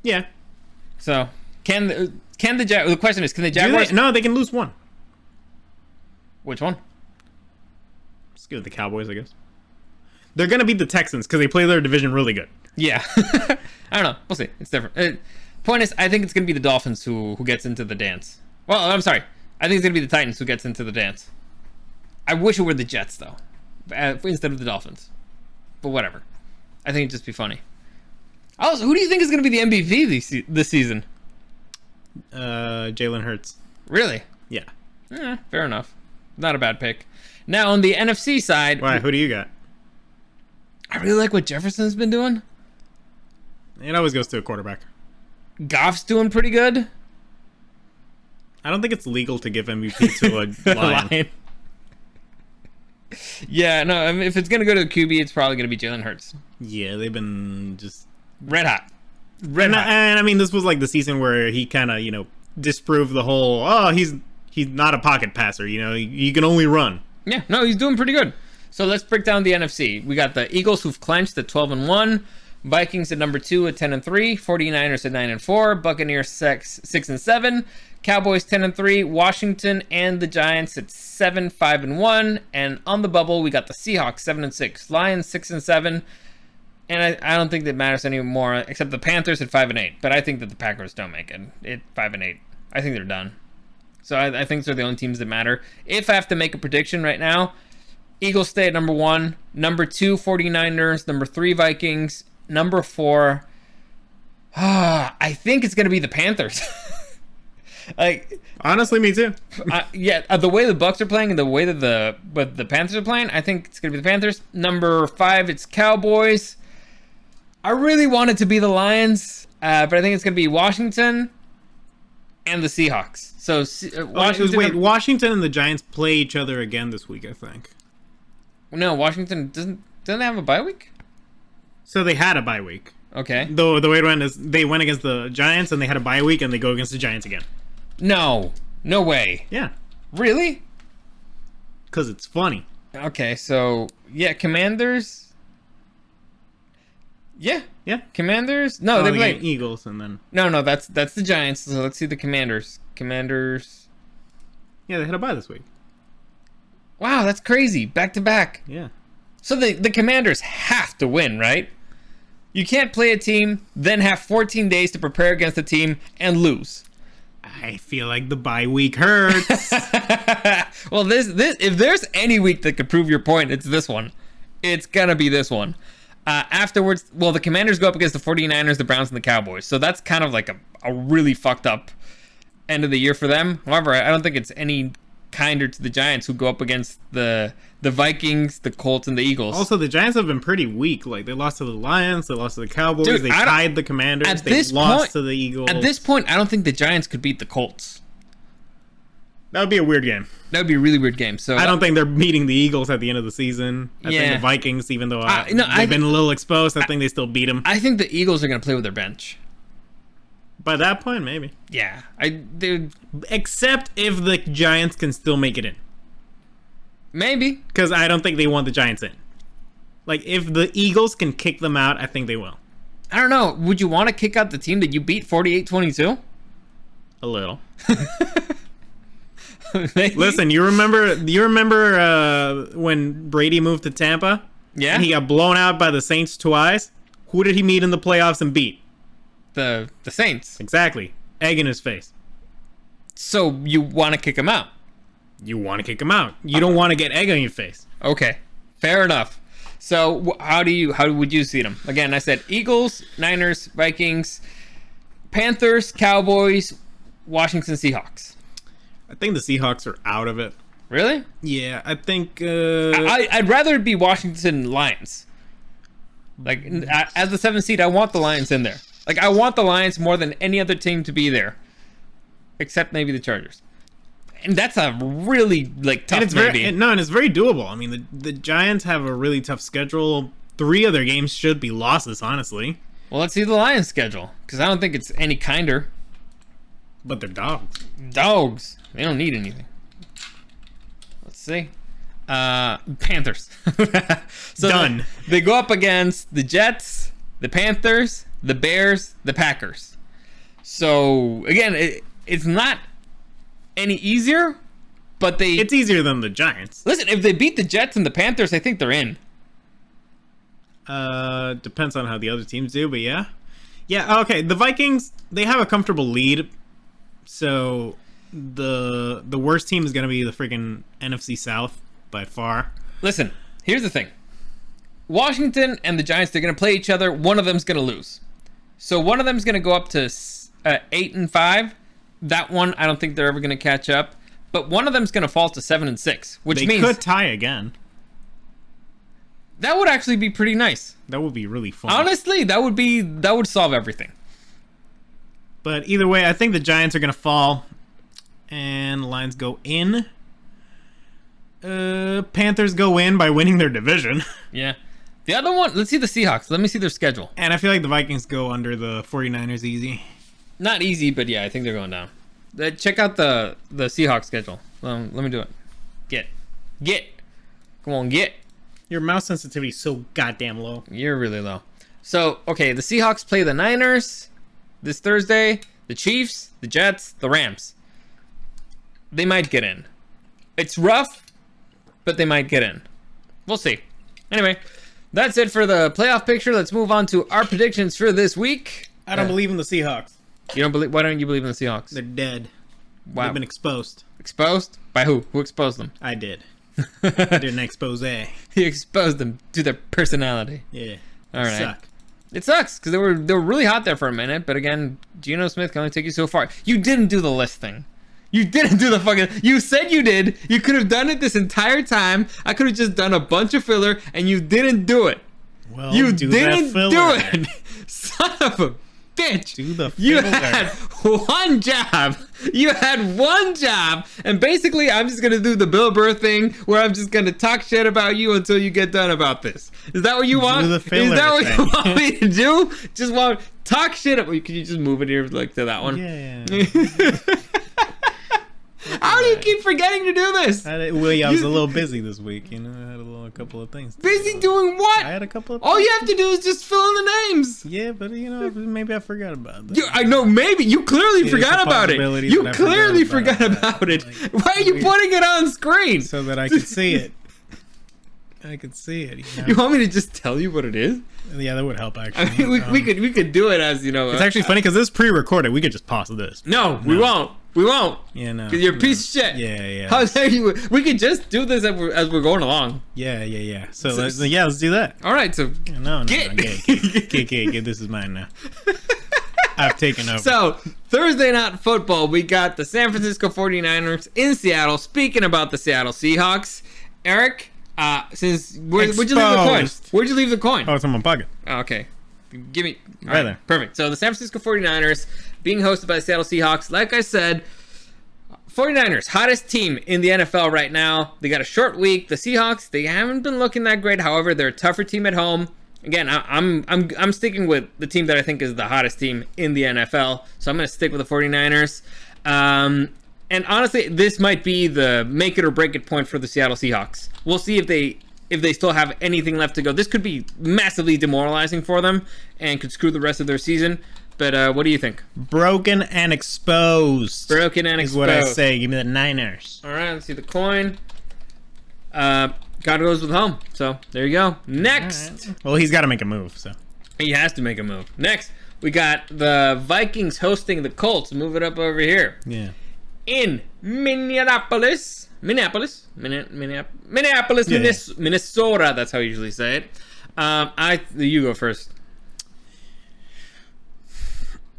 yeah. So, the question is, can the Jaguars... No, they can lose 1. Which one? Just give it the Cowboys, I guess. They're gonna beat the Texans because they play their division really good. Yeah. I don't know. We'll see. It's different. Point is, I think it's going to be the Dolphins who gets into the dance. Well, I'm sorry. I think it's going to be the Titans who gets into the dance. I wish it were the Jets, though, instead of the Dolphins. But whatever. I think it'd just be funny. Also, who do you think is going to be the MVP this season? Jalen Hurts. Really? Yeah. Fair enough. Not a bad pick. Now, on the NFC side... Why? Who do you got? I really like what Jefferson's been doing. It always goes to a quarterback. Goff's doing pretty good. I don't think it's legal to give MVP to a Lion. Yeah, no, I mean, if it's going to go to a QB, it's probably going to be Jalen Hurts. Yeah, they've been just... Red hot. And I mean, this was like the season where he kind of, disproved the whole, he's not a pocket passer, he can only run. Yeah, no, he's doing pretty good. So let's break down the NFC. We got the Eagles who've clinched at 12-1, Vikings at number 2 at 10-3, 49ers at 9-4, Buccaneers 6-7, Cowboys 10-3, Washington and the Giants at 7-5-1, and on the bubble we got the Seahawks 7-6, Lions 6-7, and I don't think that matters anymore except the Panthers at 5-8. But I think that the Packers don't make it 5-8. I think they're done. So I think they're the only teams that matter. If I have to make a prediction right now, Eagles stay at number 1, number 2 49ers, number 3 Vikings, number 4. I think it's gonna be the Panthers. Honestly, me too. The way the Bucs are playing and the way that the Panthers are playing, I think it's gonna be the Panthers. Number 5, it's Cowboys. I really want it to be the Lions, but I think it's gonna be Washington and the Seahawks. So Washington and the Giants play each other again this week, I think. No, Washington doesn't they have a bye week? So they had a bye week. Okay. Though the way it went is they went against the Giants and they had a bye week and they go against the Giants again. No way. Yeah. Really? Because it's funny. Okay, so yeah, Commanders. Yeah. Commanders. No, they play Eagles and then. No, that's the Giants. So let's see the Commanders. Yeah, they had a bye this week. Wow, that's crazy. Back to back. Yeah. So the Commanders have to win, right? You can't play a team, then have 14 days to prepare against the team and lose. I feel like the bye week hurts. Well, this if there's any week that could prove your point, it's this one. It's gonna be this one. Afterwards, well, the Commanders go up against the 49ers, the Browns, and the Cowboys. So that's kind of like a really fucked up end of the year for them. However, I don't think it's any kinder to the Giants, who go up against the Vikings, the Colts, and the Eagles. Also, the Giants have been pretty weak. Like, they lost to the Lions, they lost to the Cowboys, they tied the Commanders, they lost to the Eagles. At this point, I don't think the Giants could beat the Colts. That would be a weird game. That would be a really weird game. So I don't think they're beating the Eagles at the end of the season. I think the Vikings, even though they've been a little exposed, I think they still beat them. I think the Eagles are going to play with their bench. By that point, maybe. Yeah. Except if the Giants can still make it in. Maybe. Because I don't think they want the Giants in. Like, if the Eagles can kick them out, I think they will. I don't know. Would you want to kick out the team that you beat 48-22? A little. Maybe. Listen, you remember when Brady moved to Tampa? Yeah. And he got blown out by the Saints twice? Who did he meet in the playoffs and beat? The Saints. Exactly. Egg in his face. So you want to kick him out? You want to kick him out. You don't want to get egg on your face. Okay, fair enough. So how would you see them? Again, I said Eagles, Niners, Vikings, Panthers, Cowboys, Washington Seahawks. I think the Seahawks are out of it. Really? Yeah, I think... I'd rather it be Washington Lions. Like, as the 7th seed, I want the Lions in there. Like, I want the Lions more than any other team to be there. Except maybe the Chargers. And that's a really, like, tough and it's maybe. and it's very doable. I mean, the Giants have a really tough schedule. 3 of their games should be losses, honestly. Well, let's see the Lions' schedule. Because I don't think it's any kinder. But they're dogs. Dogs. They don't need anything. Let's see. Panthers. So Done. They go up against the Jets, the Panthers, the Bears, the Packers. So, again, it's not any easier, but it's easier than the Giants. Listen, if they beat the Jets and the Panthers, I think they're in. Depends on how the other teams do, but yeah. Yeah, okay. The Vikings, they have a comfortable lead. So the worst team is going to be the freaking NFC South by far. Listen, here's the thing. Washington and the Giants, they're going to play each other. One of them's going to lose. So one of them's going to go up to 8-5. That one, I don't think they're ever going to catch up. But one of them's going to fall to 7-6, which means they could tie again. That would actually be pretty nice. That would be really fun. Honestly, that would solve everything. But either way, I think the Giants are going to fall. And the Lions go in. Panthers go in by winning their division. Yeah. The other one, let's see the Seahawks. Let me see their schedule. And I feel like the Vikings go under the 49ers easy. Not easy, but yeah, I think they're going down. Check out the Seahawks schedule. Let me do it. Get. Come on, get. Your mouse sensitivity is so goddamn low. You're really low. So, okay, the Seahawks play the Niners this Thursday, the Chiefs, the Jets, the Rams. They might get in. It's rough, but they might get in. We'll see. Anyway, that's it for the playoff picture. Let's move on to our predictions for this week. I don't believe in the Seahawks. You don't believe? Why don't you believe in the Seahawks? They're dead. Wow. They've been exposed. Exposed? By who? Who exposed them? I did. I did an expose. He exposed them to their personality. Yeah. All right. Suck. It sucks because they were really hot there for a minute, but again, Geno Smith can only take you so far. You didn't do the list thing. You didn't do the fucking. You said you did. You could have done it this entire time. I could have just done a bunch of filler, and you didn't do it. Well, you do didn't that do it, son of a bitch. Do the You filler. had one job. You had one job, and basically, I'm just gonna do the Bill Burr thing, where I'm just gonna talk shit about you until you get done about this. Is that what you want? the filler Is that what thing. you want me to do? Just want talk shit about. Can you just move it here, like to that one? Yeah. How do you keep forgetting to do this? I was a little busy this week. You know, I had a couple of things. Busy doing what? I had a couple of. All you have to do is just fill in the names. Yeah, but you know, maybe I forgot about that. I know, maybe you clearly There's forgot a about it. possibility You that I clearly forgot forgot about about it. that. Why are you putting it on screen? So that I could see it. I could see it. You know? You want me to just tell you what it is? Yeah, that would help actually. I mean, we could do it as It's actually funny because this is pre-recorded. We could just pause this. No, we won't. We won't. Yeah, no. 'Cause you're a piece of shit. Yeah. How dare you? We could just do this as we're going along. Yeah. So let's do that. All right. So No. Get. Get. This is mine now. I've taken over. So, Thursday night football, we got the San Francisco 49ers in Seattle. Speaking about the Seattle Seahawks, Eric, where'd you leave the coin? Where'd you leave the coin? Oh, it's in my pocket. Oh, okay. Give me. All Right there. Perfect. So, the San Francisco 49ers being hosted by the Seattle Seahawks. Like I said, 49ers, hottest team in the NFL right now. They got a short week. The Seahawks, they haven't been looking that great. However, they're a tougher team at home. Again, I'm sticking with the team that I think is the hottest team in the NFL. So I'm going to stick with the 49ers. And honestly, this might be the make it or break it point for the Seattle Seahawks. We'll see if they still have anything left to go. This could be massively demoralizing for them and could screw the rest of their season. But what do you think? Broken and exposed. Broken and is exposed. what I say. Give me the Niners. All right, let's see the coin. God goes with home. So there you go. Next. Well, he's got to make a move. So He has to make a move. Next, we got the Vikings hosting the Colts. Move it up over here. Yeah. In Minneapolis, Minnesota. That's how you usually say it. You go first.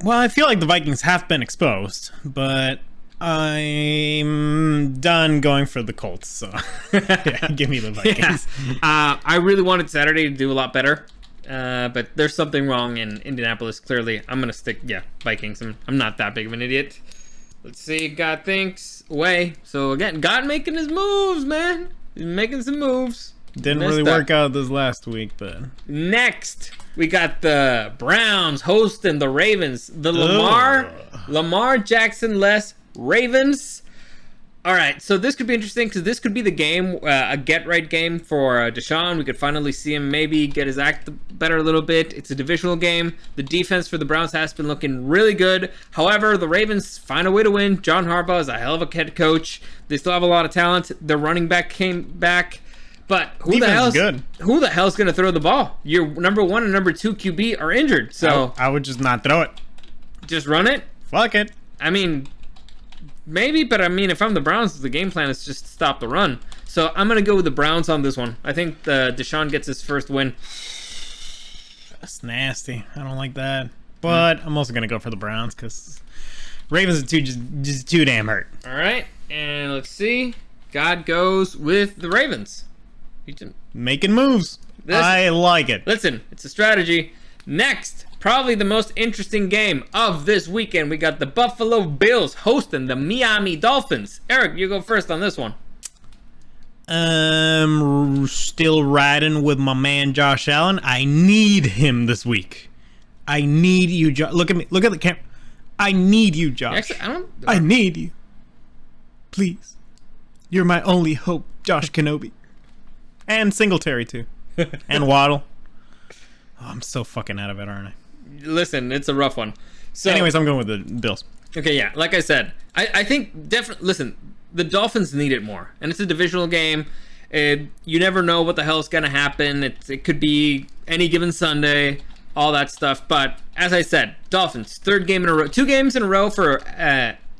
Well, I feel like the Vikings have been exposed, but I'm done going for the Colts. So, yeah, give me the Vikings. Yeah. I really wanted Saturday to do a lot better, but there's something wrong in Indianapolis. Clearly, I'm gonna stick. Yeah, Vikings. I'm not that big of an idiot. Let's see. God thinks away. So again, God making his moves, man. He's making some moves. Didn't really work out this last week, but next we got the Browns hosting the Ravens. The Lamar Jackson-less Ravens. All right, so this could be interesting because this could be the game, a get-right game for Deshaun. We could finally see him maybe get his act better a little bit. It's a divisional game. The defense for the Browns has been looking really good. However, the Ravens find a way to win. John Harbaugh is a hell of a head coach. They still have a lot of talent. Their running back came back. But who the hell's going to throw the ball? Your number 1 and number 2 QB are injured. So I would just not throw it. Just run it? Fuck it. I mean... maybe, but I mean, if I'm the Browns, the game plan is just stop the run. So I'm going to go with the Browns on this one. I think Deshaun gets his first win. That's nasty. I don't like that. But I'm also going to go for the Browns because Ravens are just too damn hurt. All right. And let's see. God goes with the Ravens. Making moves. I like it. Listen, it's a strategy. Next. Probably the most interesting game of this weekend. We got the Buffalo Bills hosting the Miami Dolphins. Eric, you go first on this one. Still riding with my man Josh Allen. I need him this week. I need you, Josh. Look at me. Look at the camera. I need you, Josh. Actually, I need you. Please. You're my only hope, Josh Kenobi. And Singletary, too. And Waddle. Oh, I'm so fucking out of it, aren't I? Listen, it's a rough one. So, anyways, I'm going with the Bills. Okay, yeah. Like I said, I think definitely. Listen, the Dolphins need it more, and it's a divisional game. You never know what the hell is going to happen. It could be any given Sunday, all that stuff. But as I said, Dolphins, third game in a row, 2 games in a row for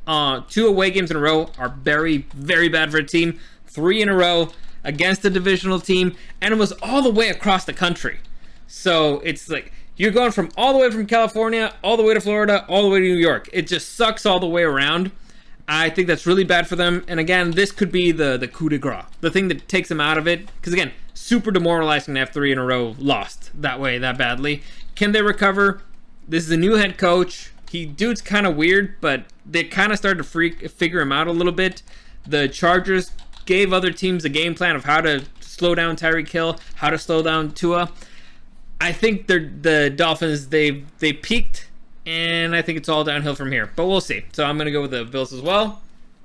2 away games in a row are very, very bad for a team. 3 in a row against a divisional team, and it was all the way across the country. So it's like you're going from all the way from California, all the way to Florida, all the way to New York. It just sucks all the way around. I think that's really bad for them. And again, this could be the coup de grace, the thing that takes them out of it. Because again, super demoralizing to have 3 in a row lost that way, that badly. Can they recover? This is a new head coach. Dude's kind of weird, but they kind of started to figure him out a little bit. The Chargers gave other teams a game plan of how to slow down Tyreek Hill, how to slow down Tua. I think the Dolphins, they peaked, and I think it's all downhill from here. But we'll see. So I'm going to go with the Bills as well.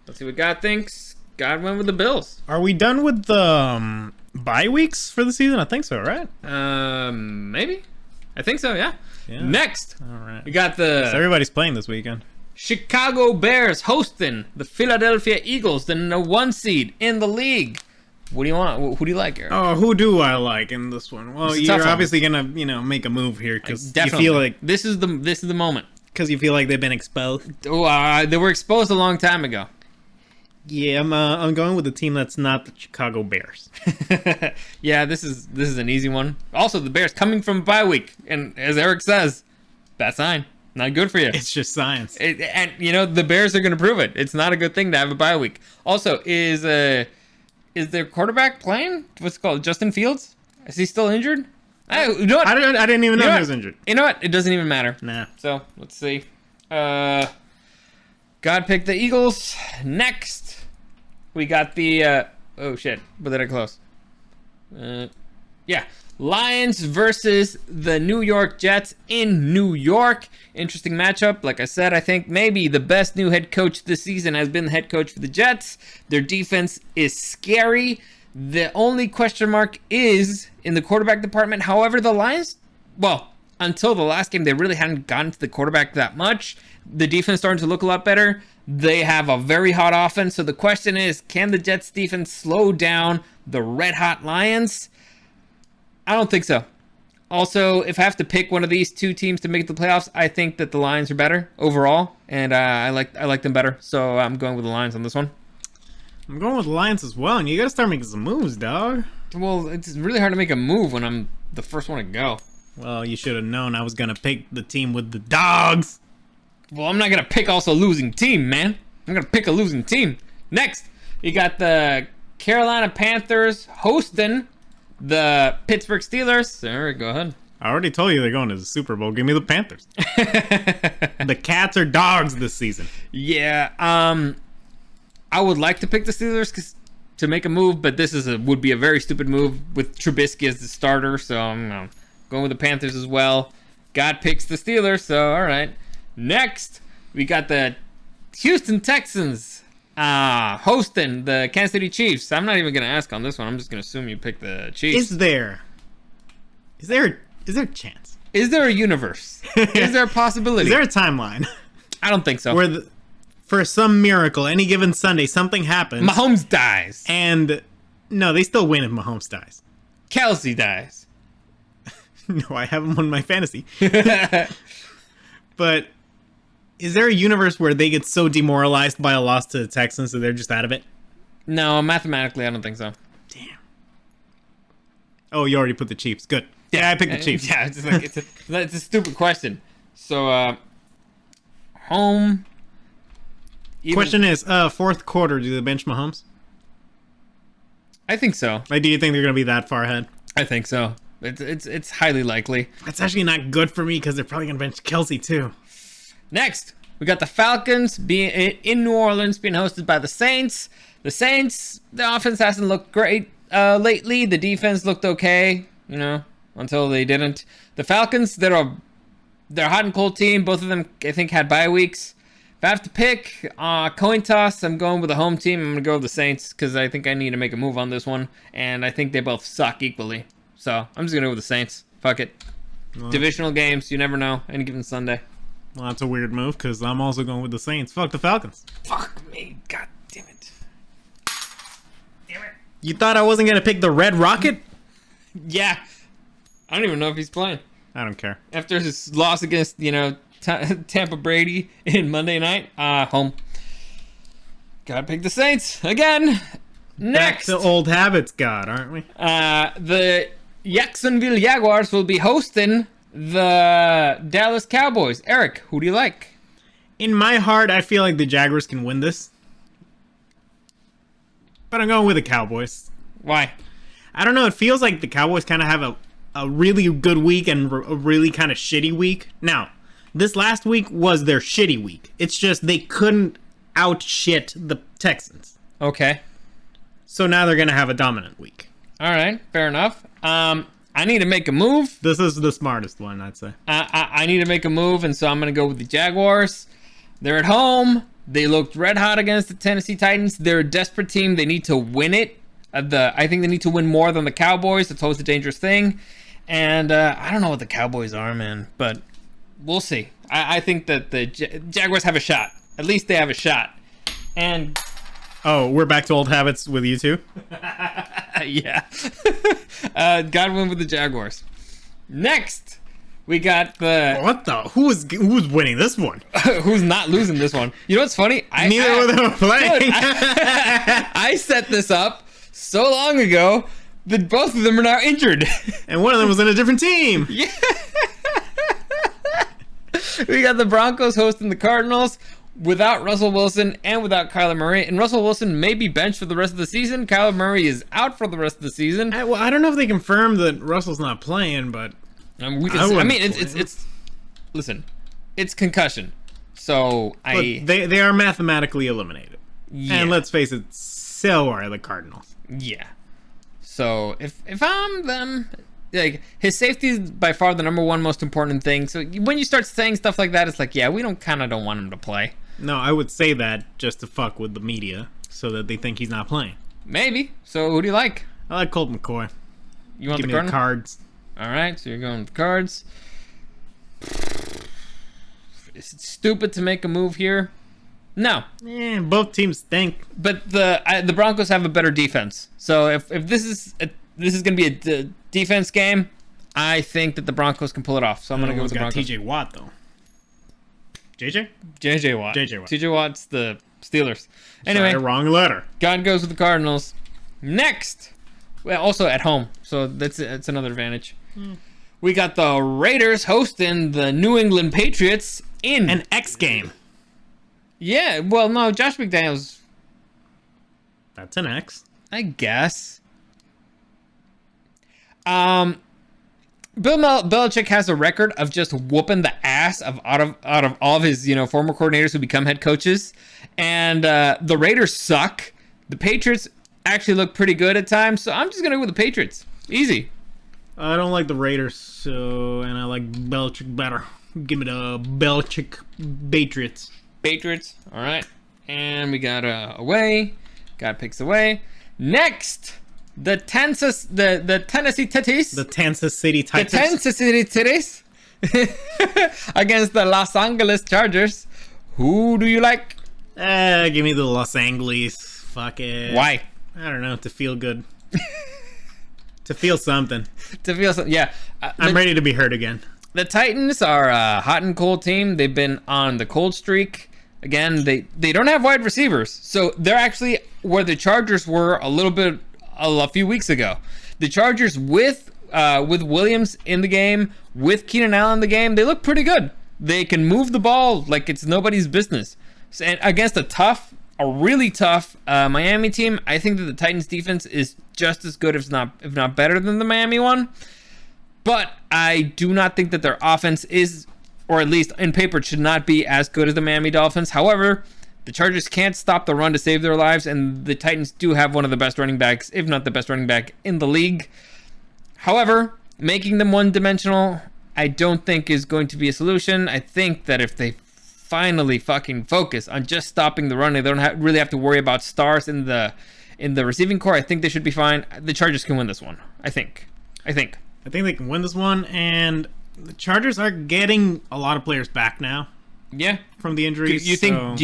Let's see what God thinks. God went with the Bills. Are we done with the bye weeks for the season? I think so, right? Maybe. I think so, yeah. Next, all right. We got So everybody's playing this weekend. Chicago Bears hosting the Philadelphia Eagles, the number 1 seed in the league. What do you want? Who do you like, Eric? Oh, who do I like in this one? Well, you're obviously gonna, make a move here because you feel like this is the moment. Because you feel like they've been exposed. Oh, they were exposed a long time ago. Yeah, I'm going with a team that's not the Chicago Bears. Yeah, this is an easy one. Also, the Bears coming from bye week, and as Eric says, bad sign. Not good for you. It's just science. And the Bears are going to prove it. It's not a good thing to have a bye week. Also, is their quarterback playing? What's it called? Justin Fields? Is he still injured? You know what? I didn't even know he was injured. You know what? It doesn't even matter. Nah. So, let's see. God picked the Eagles. Next, we got the... oh, shit. What did I close? Yeah. Lions versus the New York Jets in New York. Interesting matchup. Like I said, I think maybe the best new head coach this season has been the head coach for the Jets. Their defense is scary. The only question mark is in the quarterback department. However, the Lions, well, until the last game, they really hadn't gotten to the quarterback that much. The defense starting to look a lot better. They have a very hot offense. So the question is, can the Jets defense slow down the red-hot Lions? I don't think so. Also, if I have to pick one of these two teams to make the playoffs, I think that the Lions are better overall, and I like them better. So I'm going with the Lions on this one. I'm going with the Lions as well, and you gotta start making some moves, dog. Well, it's really hard to make a move when I'm the first one to go. Well, you should have known I was gonna pick the team with the dogs. Well, I'm not gonna pick also losing team, man. I'm gonna pick a losing team. Next, you got the Carolina Panthers hosting the Pittsburgh Steelers. All right, go ahead. I already told you they're going to the Super Bowl. Give me the Panthers. The Cats are dogs this season. Yeah, I would like to pick the Steelers to make a move, but this would be a very stupid move with Trubisky as the starter. So I'm going with the Panthers as well. God picks the Steelers, so all right. Next, we got the Houston Texans hosting the Kansas City Chiefs. I'm not even gonna ask on this one. I'm just gonna assume you pick the Chiefs. Is there a chance? Is there a universe? Is there a possibility? Is there a timeline? I don't think so. Where for some miracle, any given Sunday, something happens. Mahomes dies. And no, they still win if Mahomes dies. Kelsey dies. No, I have him on my fantasy. But is there a universe where they get so demoralized by a loss to the Texans that they're just out of it? No, mathematically, I don't think so. Damn. Oh, you already put the Chiefs. Good. Yeah, I picked the Chiefs. Yeah, it's just like it's a stupid question. So, home. Question is, fourth quarter, do they bench Mahomes? I think so. Like, do you think they're going to be that far ahead? I think so. It's highly likely. That's actually not good for me because they're probably going to bench Kelsey too. Next, we got the Falcons being in New Orleans, being hosted by the Saints. The Saints, the offense hasn't looked great lately. The defense looked okay, until they didn't. The Falcons, they're a hot and cold team. Both of them, I think, had bye weeks. If I have to pick coin toss, I'm going with the home team. I'm going to go with the Saints because I think I need to make a move on this one. And I think they both suck equally. So I'm just going to go with the Saints. Fuck it. Well, divisional games, you never know. Any given Sunday. Well, that's a weird move because I'm also going with the Saints. Fuck the Falcons. Fuck me. God damn it. Damn it. You thought I wasn't going to pick the Red Rocket? Yeah. I don't even know if he's playing. I don't care. After his loss against, Tampa Brady in Monday night, home. Gotta pick the Saints again. Next. Back to old habits, God, aren't we? The Jacksonville Jaguars will be hosting the Dallas Cowboys. Eric, who do you like? In my heart, I feel like the Jaguars can win this. But I'm going with the Cowboys. Why? I don't know. It feels like the Cowboys kind of have a really good week and a really kind of shitty week. Now, this last week was their shitty week. It's just they couldn't out-shit the Texans. Okay. So now they're going to have a dominant week. All right. Fair enough. I need to make a move. This is the smartest one, I'd say. I need to make a move, and so I'm going to go with the Jaguars. They're at home. They looked red hot against the Tennessee Titans. They're a desperate team. They need to win it. I think they need to win more than the Cowboys. It's always a dangerous thing. And I don't know what the Cowboys are, man, but we'll see. I think that the Jaguars have a shot. At least they have a shot. And oh, we're back to old habits with you two? yeah. Gotta win with the Jaguars. Next, we got the... What the? Who's winning this one? Who's not losing this one? You know what's funny? Neither of them are playing. Dude, I set this up so long ago that both of them are now injured. And one of them was in a different team. Yeah. We got the Broncos hosting the Cardinals without Russell Wilson and without Kyler Murray. And Russell Wilson may be benched for the rest of the season. Kyler Murray is out for the rest of the season. I don't know if they confirmed that Russell's not playing, but it's listen, it's concussion. So they are mathematically eliminated. Yeah. And let's face it, so are the Cardinals. Yeah. So if I'm them, like, his safety is by far the number one most important thing. So when you start saying stuff like that, it's like, yeah, we don't want him to play. No, I would say that just to fuck with the media so that they think he's not playing. Maybe. So who do you like? I like Colt McCoy. You want Give the me the Cards. All right, so you're going with the Cards. Is it stupid to make a move here? No. Both teams stink. But the Broncos have a better defense. So if this is going to be a defense game, I think that the Broncos can pull it off. So I'm going to go with the Broncos. TJ Watt, though. JJ? JJ Watt. JJ Watt. TJ Watt's the Steelers. Anyway, Sorry, wrong letter. God goes with the Cardinals. Next. Well, also at home. So that's another advantage. We got the Raiders hosting the New England Patriots in An X game. Yeah, well, no, Josh McDaniels, That's an X. I guess. Bill Belichick has a record of just whooping the ass of out of all of his former coordinators who become head coaches, and the Raiders suck. The Patriots actually look pretty good at times, so I'm just gonna go with the Patriots. Easy. I don't like the Raiders, and I like Belichick better. Give me the Belichick Patriots. Patriots. All right, and we got away. Got picks away. Next, the Tennessee Titties. The Kansas City The Titans. Kansas City Titties against the Los Angeles Chargers. Who do you like? Give me the Los Angeles. Fuck it. Why? I don't know. To feel good. To feel something. To feel something. Yeah. I'm ready to be hurt again. The Titans are a hot and cold team. They've been on the cold streak. Again, they don't have wide receivers. So they're actually where the Chargers were a few weeks ago. The Chargers with Williams in the game, with Keenan Allen in the game, they look pretty good. They can move the ball like it's nobody's business. And against a really tough Miami team, I think that the Titans defense is just as good, if not better than the Miami one. But I do not think that their offense is, or at least in paper, should not be as good as the Miami Dolphins. However, the Chargers can't stop the run to save their lives, and the Titans do have one of the best running backs, if not the best running back in the league. However, making them one-dimensional, I don't think is going to be a solution. I think that if they finally fucking focus on just stopping the run, they don't really have to worry about stars in the receiving core. I think they should be fine. The Chargers can win this one. I think. I think they can win this one, and the Chargers are getting a lot of players back now. Yeah, from the injuries. Do you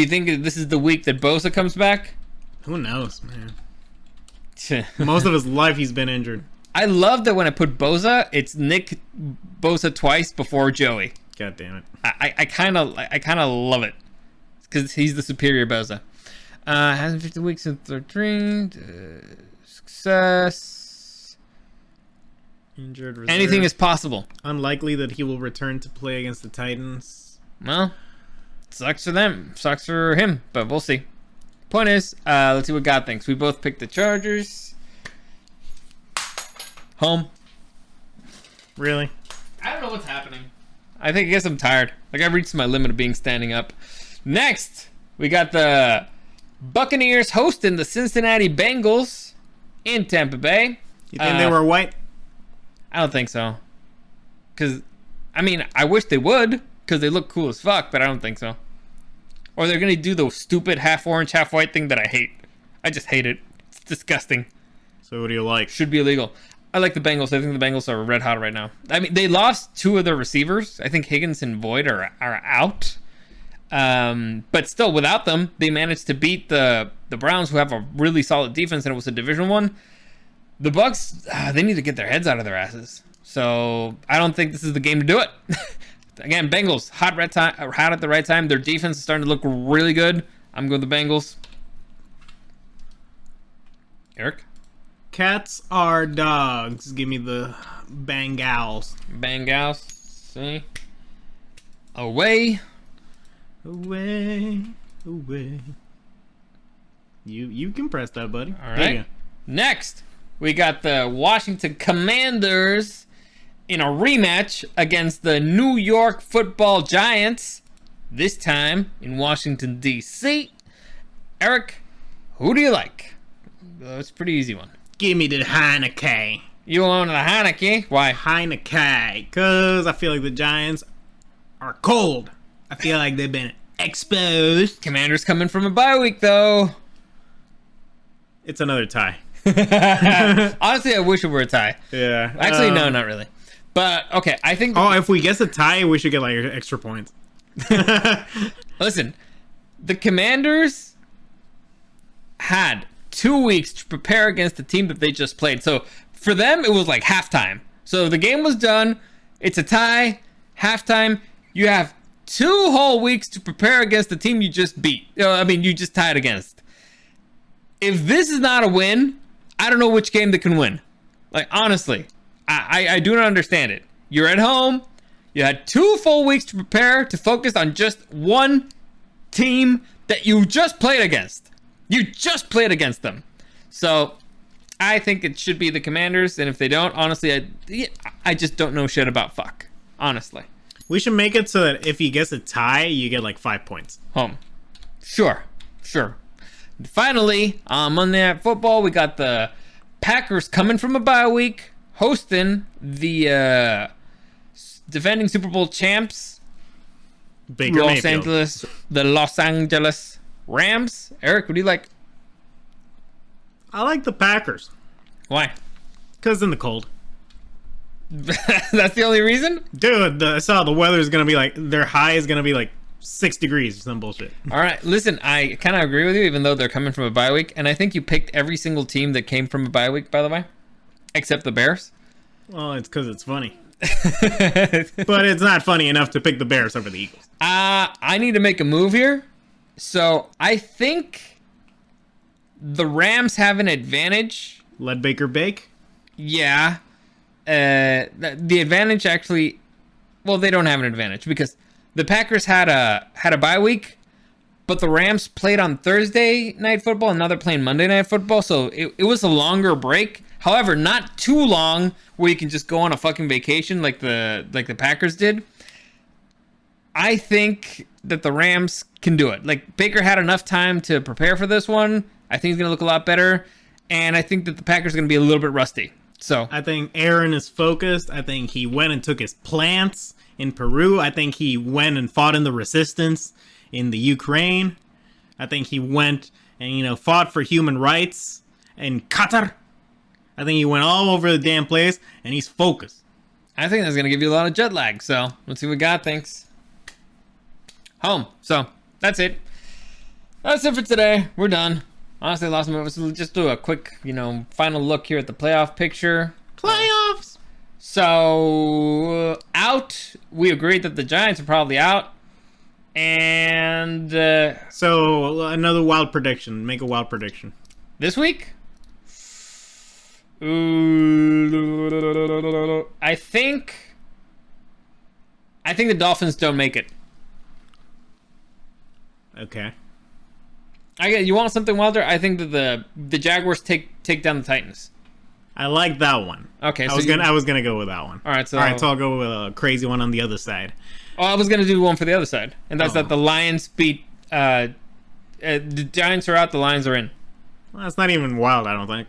think this is the week that Bosa comes back? Who knows, man? Most of his life he's been injured. I love that when I put Bosa, it's Nick Bosa twice before Joey. God damn it! I kind of love it because he's the superior Bosa. Hasn't 50 weeks in 13. Success. Injured reserve. Anything is possible. Unlikely that he will return to play against the Titans. Well, sucks for them. Sucks for him, but we'll see. Point is, let's see what God thinks. We both picked the Chargers. Home. Really? I don't know what's happening. I guess I'm tired. Like, I've reached my limit of being standing up. Next, we got the Buccaneers hosting the Cincinnati Bengals in Tampa Bay. You think they were white? I don't think so. Because, I mean, I wish they would, because they look cool as fuck, but I don't think so. Or they're going to do the stupid half orange, half white thing that I hate. I just hate it. It's disgusting. So what do you like? Should be illegal. I like the Bengals. I think the Bengals are red hot right now. I mean, they lost two of their receivers. I think Higgins and Boyd are out. But still, without them, they managed to beat the Browns, who have a really solid defense, and it was a Division 1. The Bucks, they need to get their heads out of their asses. So I don't think this is the game to do it. Again, Bengals, hot at the right time. Their defense is starting to look really good. I'm going with the Bengals. Eric? Cats are dogs. Give me the Bengals. Bengals. See? Away. Away. You can press that, buddy. All right. Next, we got the Washington Commanders in a rematch against the New York Football Giants. This time in Washington, D.C. Eric, who do you like? It's a pretty easy one. Give me the Heineke. You want the Heineke? Why? Heineke. Because I feel like the Giants are cold. I feel like they've been exposed. Commanders coming from a bye week, though. It's another tie. Honestly, I wish it were a tie. Yeah. Actually, no, not really. But, okay, I think... if we guess a tie, we should get, like, extra points. Listen, the Commanders had 2 weeks to prepare against the team that they just played. So, for them, it was like halftime. So the game was done. It's a tie. Halftime. You have 2 whole weeks to prepare against the team you just beat. You just tied against. If this is not a win, I don't know which game they can win. Like, honestly, I do not understand it. You're at home. You had 2 full weeks to prepare to focus on just one team that you just played against. You just played against them. So I think it should be the Commanders. And if they don't, honestly, I just don't know shit about fuck. Honestly. We should make it so that if he gets a tie, you get like 5 points. Home. Sure. Finally, on Monday Night Football, we got the Packers coming from a bye week, hosting the defending Super Bowl champs, Baker Mayfield. the Los Angeles Rams. Eric, what do you like? I like the Packers. Why? Because in the cold. That's the only reason? Dude, I saw the weather is going to be like, their high is going to be like 6 degrees or some bullshit. All right, listen, I kind of agree with you, even though they're coming from a bye week. And I think you picked every single team that came from a bye week, by the way, except the Bears. Well, it's because it's funny. But it's not funny enough to pick the Bears over the Eagles. I need to make a move here. So I think the Rams have an advantage. Let Baker bake? Yeah. The advantage actually, well, they don't have an advantage because the Packers had a bye week, but the Rams played on Thursday Night Football and now they're playing Monday Night Football, so it was a longer break. However, not too long where you can just go on a fucking vacation like the Packers did. I think that the Rams can do it. Like, Baker had enough time to prepare for this one. I think he's going to look a lot better, and I think that the Packers are going to be a little bit rusty. So I think Aaron is focused. I think he went and took his plants in Peru. I think he went and fought in the resistance in the Ukraine. I think he went and, fought for human rights in Qatar. I think he went all over the damn place, and he's focused. I think that's going to give you a lot of jet lag. So let's see what God thinks. Home. So that's it. That's it for today. We're done. Honestly, lost my moment. So let's just do a quick, final look here at the playoff picture. Playoffs! So, out. We agreed that the Giants are probably out. And, so, another wild prediction. Make a wild prediction. This week? Ooh, I think the Dolphins don't make it. Okay. You want something wilder? I think that the Jaguars take down the Titans. I like that one. Okay, I was gonna go with that one. All right, so I'll go with a crazy one on the other side. Oh, I was gonna do one for the other side, and that's that the Lions beat. The Giants are out. The Lions are in. Well, that's not even wild, I don't think.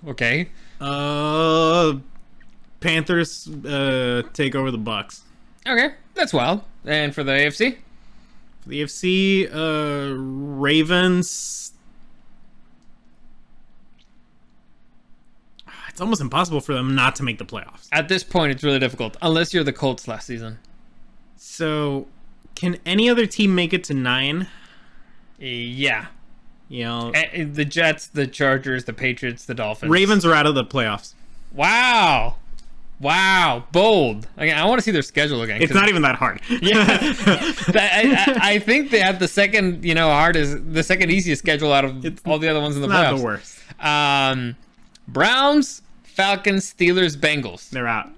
Okay. Panthers take over the Bucks. Okay, that's wild. And for the AFC? For the AFC, Ravens. It's almost impossible for them not to make the playoffs. At this point, it's really difficult, unless you're the Colts last season. So, can any other team make it to 9? Yeah. The Jets, the Chargers, the Patriots, the Dolphins. Ravens are out of the playoffs. Wow, bold. Again, I want to see their schedule again. It's not even that hard. Yeah, I think they have the second, the second easiest schedule out of all the other ones in the playoffs. Not the worst. Browns, Falcons, Steelers, Bengals. They're out.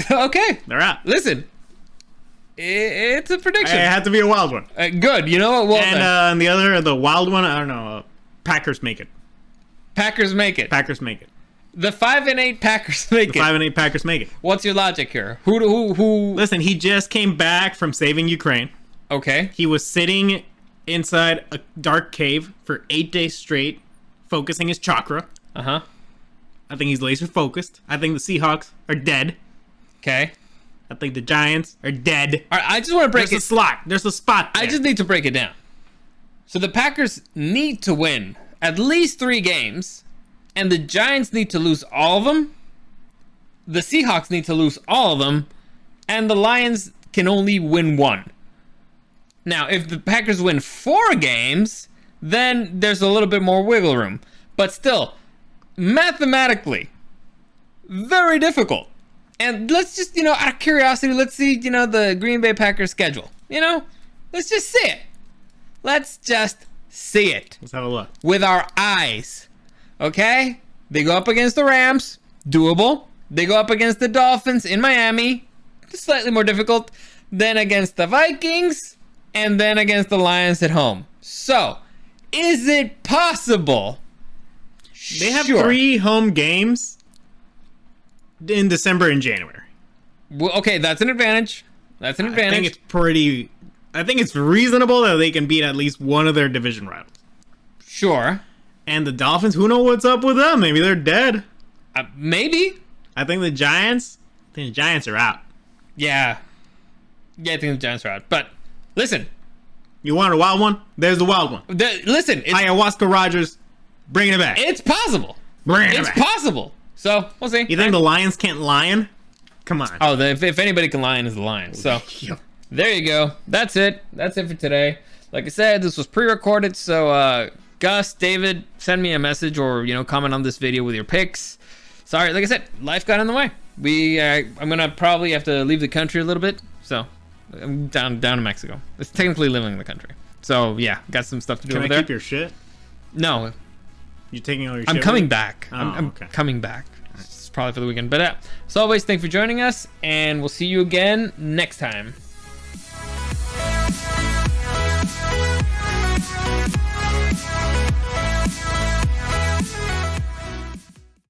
Okay, They're out. Listen, it's a prediction. It had to be a wild one. Good. You know what? Well, and the wild one, I don't know. Packers make it. Packers make it. Packers make it. The 5-8 Packers make it. 5-8 Packers make it. What's your logic here? Who? Listen, he just came back from saving Ukraine. Okay. He was sitting inside a dark cave for 8 days straight, focusing his chakra. Uh-huh. I think he's laser focused. I think the Seahawks are dead. Okay. I think the Giants are dead. All right, I just want to break There's a slot. There's a spot there. I just need to break it down. So the Packers need to win at least 3 games, and the Giants need to lose all of them. The Seahawks need to lose all of them, and the Lions can only win 1. Now, if the Packers win 4 games, then there's a little bit more wiggle room. But still, mathematically, very difficult. And let's just, out of curiosity, let's see, the Green Bay Packers schedule. Let's just see it. Let's just see it. Let's have a look. With our eyes. Okay? They go up against the Rams. Doable. They go up against the Dolphins in Miami. Slightly more difficult. Then against the Vikings. And then against the Lions at home. So, is it possible? They have Sure. 3 home games in December and January. Well, okay, that's an advantage. That's an advantage. I think it's reasonable that they can beat at least one of their division rivals. Sure. And the Dolphins, who knows what's up with them? Maybe they're dead. Maybe. I think the Giants are out. Yeah. Yeah, I think the Giants are out. But listen. You want a wild one? There's the wild one. Listen. Ayahuasca Rogers, bringing it back. It's possible. It's possible. So, we'll see. You think the Lions can't lion? Come on. Oh, if anybody can lion, is the Lions. So, there you go. That's it. That's it for today. Like I said, this was pre-recorded. So, Gus, David, send me a message or, comment on this video with your picks. Sorry, like I said, life got in the way. I'm going to probably have to leave the country a little bit. So, I'm down in Mexico. It's technically living in the country. So, yeah, got some stuff to do over there. Can I keep your shit? No. You taking all your shit? I'm coming back. Oh, I'm okay. coming back. It's probably for the weekend. But as always, thanks for joining us, and we'll see you again next time.